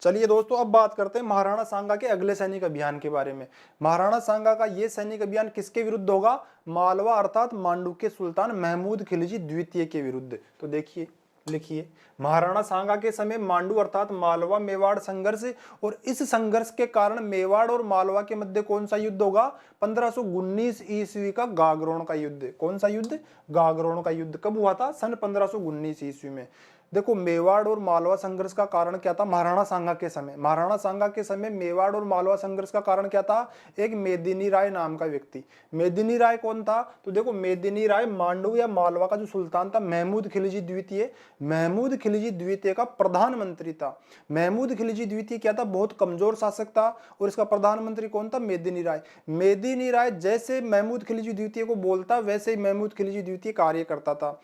चलिए दोस्तों, अब बात करते हैं महाराणा सांगा के अगले सैनिक अभियान के बारे में। महाराणा सांगा का यह सैनिक अभियान किसके विरुद्ध होगा? मालवा अर्थात मांडू के सुल्तान महमूद खिलजी द्वितीय के विरुद्ध। तो देखिए, लिखिए, महाराणा सांगा के समय मांडू अर्थात मालवा मेवाड़ संघर्ष, और इस संघर्ष के कारण मेवाड़ और मालवा के मध्य कौन सा युद्ध होगा? 1519 ईस्वी का गागरोन का युद्ध। कौन सा युद्ध? गागरोन का युद्ध। कब हुआ था? सन 1519 ईस्वी में। देखो, मेवाड़ और मालवा संघर्ष का कारण क्या था? महाराणा सांगा के समय, महाराणा सांगा के समय मेवाड़ और मालवा संघर्ष का कारण क्या था? एक मेदिनी राय नाम का व्यक्ति। मेदिनी राय कौन था? तो देखो, मेदिनी राय मांडू या मालवा का जो सुल्तान था महमूद खिलजी द्वितीय, महमूद खिलजी द्वितीय का प्रधानमंत्री था। महमूद खिलजी द्वितीय क्या था? बहुत कमजोर शासक था। और इसका प्रधानमंत्री कौन था? मेदिनी राय। मेदिनी राय जैसे महमूद खिलजी द्वितीय को बोलता, वैसे ही महमूद खिलजी द्वितीय कार्य करता था।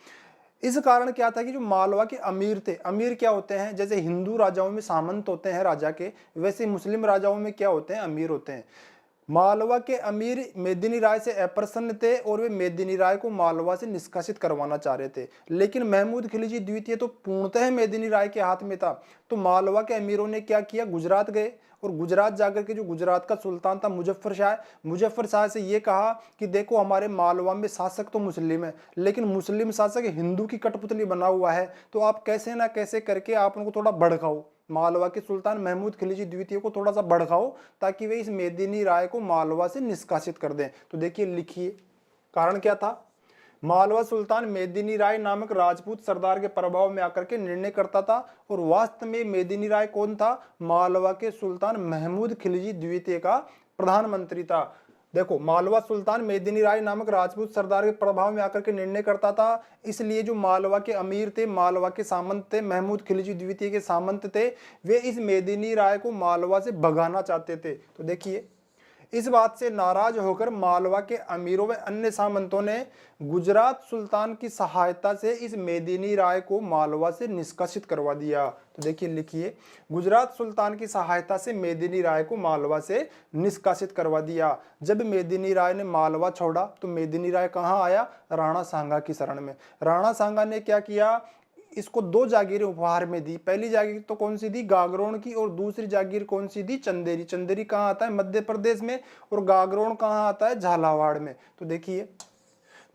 इस कारण क्या था कि जो मालवा के अमीर थे, अमीर क्या होते हैं? जैसे हिंदू राजाओं में सामंत होते हैं राजा के, वैसे मुस्लिम राजाओं में क्या होते हैं? अमीर होते हैं। मालवा के अमीर मेदिनी राय से अप्रसन्न थे और वे मेदिनी राय को मालवा से निष्कासित करवाना चाह रहे थे। लेकिन महमूद खिलजी द्वितीय तो पूर्णतः मेदिनी राय के हाथ में था। तो मालवा के अमीरों ने क्या किया? गुजरात गए और गुजरात जाकर के जो गुजरात का सुल्तान था मुजफ्फर शाह से ये कहा कि देखो, हमारे मालवा में शासक तो मुस्लिम है, लेकिन मुस्लिम शासक हिंदू की कठपुतली बना हुआ है। तो आप कैसे ना कैसे करके आप उनको थोड़ा भड़काओ, मालवा के सुल्तान महमूद खिलजी द्वितीय को थोड़ा सा भड़काओ, ताकि वे इस मेदिनी राय को मालवा से निष्कासित कर दें। तो देखिए, लिखिए, कारण क्या था? मालवा सुल्तान मेदिनी राय नामक राजपूत सरदार के प्रभाव में आकर के निर्णय करता था। और वास्तव में मेदिनी राय कौन था? मालवा के सुल्तान महमूद खिलजी द्वितीय का प्रधानमंत्री था। देखो, मालवा सुल्तान मेदिनी राय नामक राजपूत सरदार के प्रभाव में आकर के निर्णय करता था, इसलिए जो मालवा के अमीर थे, मालवा के सामंत थे, महमूद खिलजी द्वितीय के सामंत थे, वे इस मेदिनी राय को मालवा से भगाना चाहते थे। तो देखिए, इस बात से नाराज होकर मालवा के अमीरों व अन्य सामंतों ने गुजरात सुल्तान की सहायता से इस मेदिनी राय को मालवा से निष्कासित करवा दिया। तो देखिए, लिखिए, गुजरात सुल्तान की सहायता से मेदिनी राय को मालवा से निष्कासित करवा दिया। जब मेदिनी राय ने मालवा छोड़ा तो मेदिनी राय कहाँ आया? राणा सांगा की शरण में। राणा सांगा ने क्या किया? इसको 2 जागीरें उपहार में दी। पहली जागीर तो कौन सी दी? गागरोन की। और दूसरी जागीर कौन सी दी? चंदेरी। चंदेरी कहाँ आता है? मध्य प्रदेश में। और गागरोन कहाँ आता है? झालावाड़ में। तो देखिए,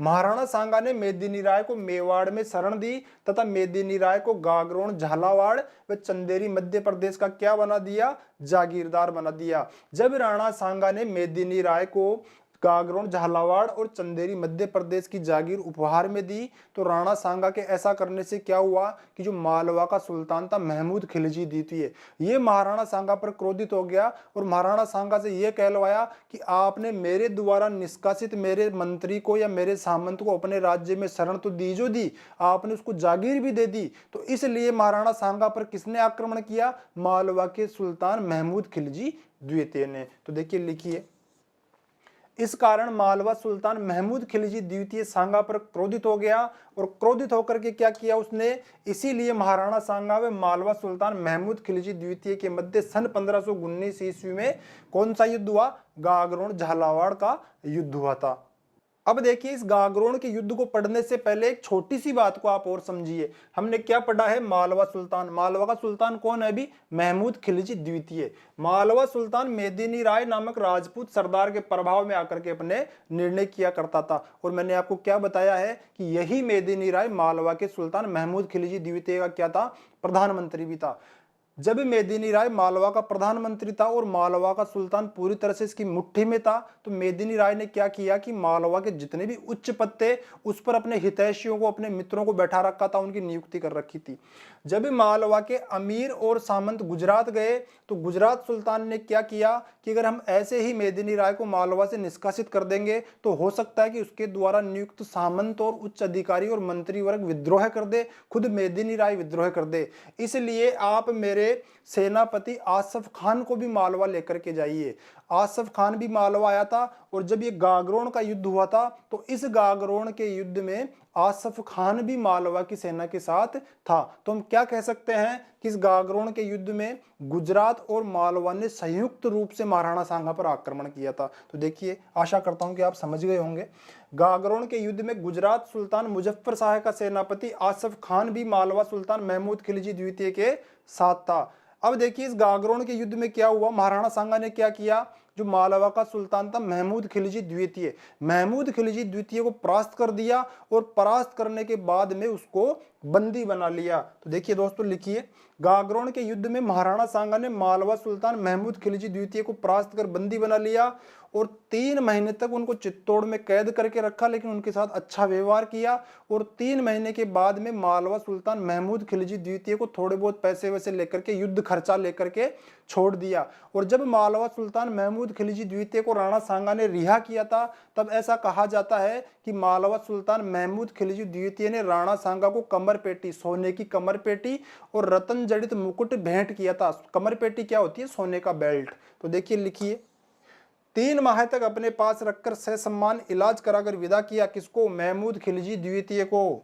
महाराणा सांगा ने मेदिनी राय को मेवाड़ में शरण दी तथा मेदिनी राय को गागरोन, झालावाड़ व चंदेरी मध्य प्रदेश का क्या बना दिया? जागीरदार बना दिया। जब राणा सांगा ने मेदिनी राय को गागरोन, झालावाड़ और चंदेरी मध्य प्रदेश की जागीर उपहार में दी, तो राणा सांगा के ऐसा करने से क्या हुआ कि जो मालवा का सुल्तान था महमूद खिलजी द्वितीय, ये महाराणा सांगा पर क्रोधित हो गया और महाराणा सांगा से यह कहलवाया कि आपने मेरे द्वारा निष्कासित मेरे मंत्री को या मेरे सामंत को अपने राज्य में शरण तो दी, जो दी, आपने उसको जागीर भी दे दी। तो इसलिए महाराणा सांगा पर किसने आक्रमण किया? मालवा के सुल्तान महमूद खिलजी द्वितीय ने। तो देखिए, लिखिए, इस कारण मालवा सुल्तान महमूद खिलजी द्वितीय सांगा पर क्रोधित हो गया और क्रोधित होकर के क्या किया उसने? इसीलिए महाराणा सांगा व मालवा सुल्तान महमूद खिलजी द्वितीय के मध्य सन 1519 ईस्वी में कौन सा युद्ध हुआ? गागरोन, झालावाड़ का युद्ध हुआ था। अब देखिए, इस गागरोन के युद्ध को पढ़ने से पहले एक छोटी सी बात को आप और समझिए। हमने क्या पढ़ा है? मालवा सुल्तान। मालवा का सुल्तान कौन है अभी? महमूद खिलजी द्वितीय। मालवा सुल्तान मेदिनी राय नामक राजपूत सरदार के प्रभाव में आकर के अपने निर्णय किया करता था। और मैंने आपको क्या बताया है कि यही मेदिनी राय मालवा के सुल्तान महमूद खिलजी द्वितीय का क्या था? प्रधानमंत्री भी था। जब मेदिनी राय मालवा का प्रधानमंत्री था और मालवा का सुल्तान पूरी तरह से इसकी मुट्ठी में था, तो मेदिनी राय ने क्या किया कि मालवा के जितने भी उच्च पद थे उस पर अपने हितैषियों को, अपने मित्रों को बैठा रखा था, उनकी नियुक्ति कर रखी थी। जब मालवा के अमीर और सामंत गुजरात गए तो गुजरात सुल्तान ने क्या किया कि अगर हम ऐसे ही मेदिनी राय को मालवा से निष्कासित कर देंगे तो हो सकता है कि उसके द्वारा नियुक्त सामंत और उच्च अधिकारी और मंत्री वर्ग विद्रोह कर दे, खुद मेदिनी राय विद्रोह कर दे। इसलिए आप मेरे सेनापति आसफ खान को भी मालवा लेकर के जाइए। आसफ खान भी मालवा आया था और जब ये गागरोन का युद्ध हुआ था तो इस गागरोन के युद्ध में आसफ खान भी मालवा की सेना के साथ था। तो हम क्या कह सकते हैं कि इस गागरोन के युद्ध में गुजरात और मालवा ने संयुक्त रूप से महाराणा सांगा पर आक्रमण किया था। तो देखिए, आशा करता हूं कि आप समझ गए होंगे। गागरोन के युद्ध में गुजरात सुल्तान मुजफ्फर शाह का सेनापति आसफ खान भी मालवा सुल्तान महमूद खिलजी द्वितीय के साथ था। अब देखिए, इस गागरोन के युद्ध में क्या हुआ? महाराणा सांगा ने क्या किया? जो मालवा का सुल्तान था महमूद खिलजी द्वितीय, महमूद खिलजी द्वितीय को परास्त कर दिया और परास्त करने के बाद में उसको बंदी बना लिया। तो देखिए दोस्तों, लिखिए, गागरोन के युद्ध में महाराणा सांगा ने मालवा सुल्तान महमूद खिलजी द्वितीय को परास्त कर बंदी बना लिया और 3 महीने तक उनको चित्तौड़ में कैद करके रखा, लेकिन उनके साथ अच्छा व्यवहार किया। और 3 महीने के बाद में मालवा सुल्तान महमूद खिलजी द्वितीय को थोड़े बहुत पैसे वैसे लेकर के, युद्ध खर्चा लेकर के छोड़ दिया। और जब मालवा सुल्तान महमूद खिलजी द्वितीय को राणा सांगा ने रिहा किया था, तब ऐसा कहा जाता है कि मालवा सुल्तान महमूद खिलजी द्वितीय ने राणा सांगा को कमरपेटी, सोने की कमरपेटी और रतन जड़ित मुकुट भेंट किया था। कमरपेटी क्या होती है? सोने का बेल्ट। तो देखिए, लिखिए, 3 माह तक अपने पास रखकर ससम्मान इलाज कराकर विदा किया। किसको? महमूद खिलजी द्वितीय को।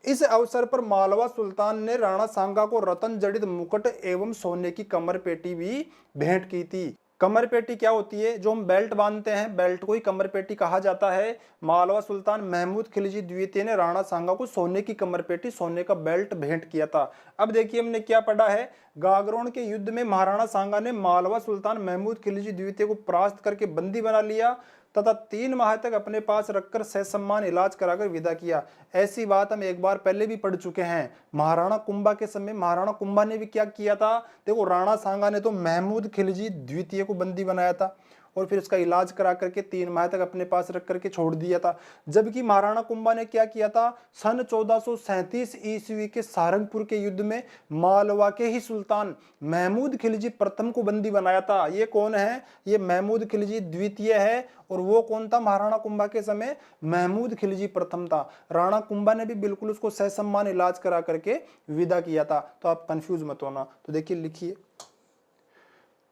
इस अवसर पर मालवा सुल्तान ने राणा सांगा को रतन जड़ित मुकुट एवं सोने की कमरपेटी भी भेंट की थी। कमरपेटी क्या होती है? जो हम बेल्ट बांधते हैं, बेल्ट को ही कमरपेटी कहा जाता है। मालवा सुल्तान महमूद खिलजी द्वितीय ने राणा सांगा को सोने की कमरपेटी, सोने का बेल्ट भेंट किया था। अब देखिए, हमने क्या पढ़ा है? गागरोन के युद्ध में महाराणा सांगा ने मालवा सुल्तान महमूद खिलजी द्वितीय को परास्त करके बंदी बना लिया तथा 3 माह तक अपने पास रखकर ससम्मान इलाज कराकर विदा किया। ऐसी बात हम एक बार पहले भी पढ़ चुके हैं। महाराणा कुंभा के समय महाराणा कुंभा ने भी क्या किया था? देखो, राणा सांगा ने तो महमूद खिलजी द्वितीय को बंदी बनाया था और फिर उसका इलाज करा करके 3 माह तक अपने पास रख करके छोड़ दिया था। जबकि महाराणा कुंभा ने क्या किया था, सन 1437 ईस्वी के सारंगपुर के युद्ध में मालवा के ही सुल्तान महमूद खिलजी प्रथम को बंदी बनाया था। ये कौन है, ये महमूद खिलजी द्वितीय है, और वो कौन था, महाराणा कुंभा के समय महमूद खिलजी प्रथम था। राणा कुंभा ने भी बिल्कुल उसको ससम्मान इलाज करा करके विदा किया था। तो आप कंफ्यूज मत होना। तो देखिए, लिखिए,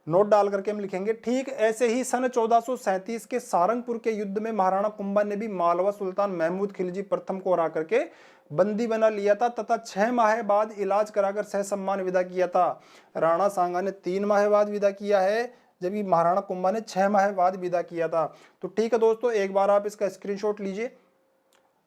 नोट डाल करके हम लिखेंगे, ठीक ऐसे ही सन 1437 के सारंगपुर के युद्ध में महाराणा कुंभा ने भी मालवा सुल्तान महमूद खिलजी प्रथम को हरा करके बंदी बना लिया था तथा 6 माह बाद इलाज कराकर सहसम्मान विदा किया था। राणा सांगा ने 3 माह बाद विदा किया है, जबकि महाराणा कुंभा ने 6 माह बाद विदा किया था। तो ठीक है दोस्तों, एक बार आप इसका स्क्रीनशॉट लीजिए।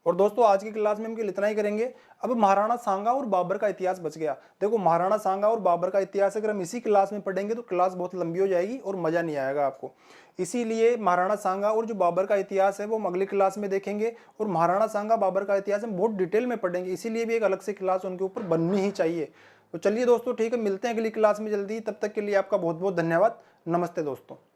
और दोस्तों, आज की क्लास में हम इतना ही करेंगे। अब महाराणा सांगा और बाबर का इतिहास बच गया। देखो, महाराणा सांगा और बाबर का इतिहास अगर हम इसी क्लास में पढ़ेंगे तो क्लास बहुत लंबी हो जाएगी और मजा नहीं आएगा आपको। इसीलिए महाराणा सांगा और जो बाबर का इतिहास है वो हम अगली क्लास में देखेंगे, और महाराणा सांगा बाबर का इतिहास हम बहुत डिटेल में पढ़ेंगे। इसीलिए भी एक अलग से क्लास उनके ऊपर बननी ही चाहिए। तो चलिए दोस्तों, ठीक है, मिलते हैं अगली क्लास में जल्दी। तब तक के लिए आपका बहुत बहुत धन्यवाद। नमस्ते दोस्तों।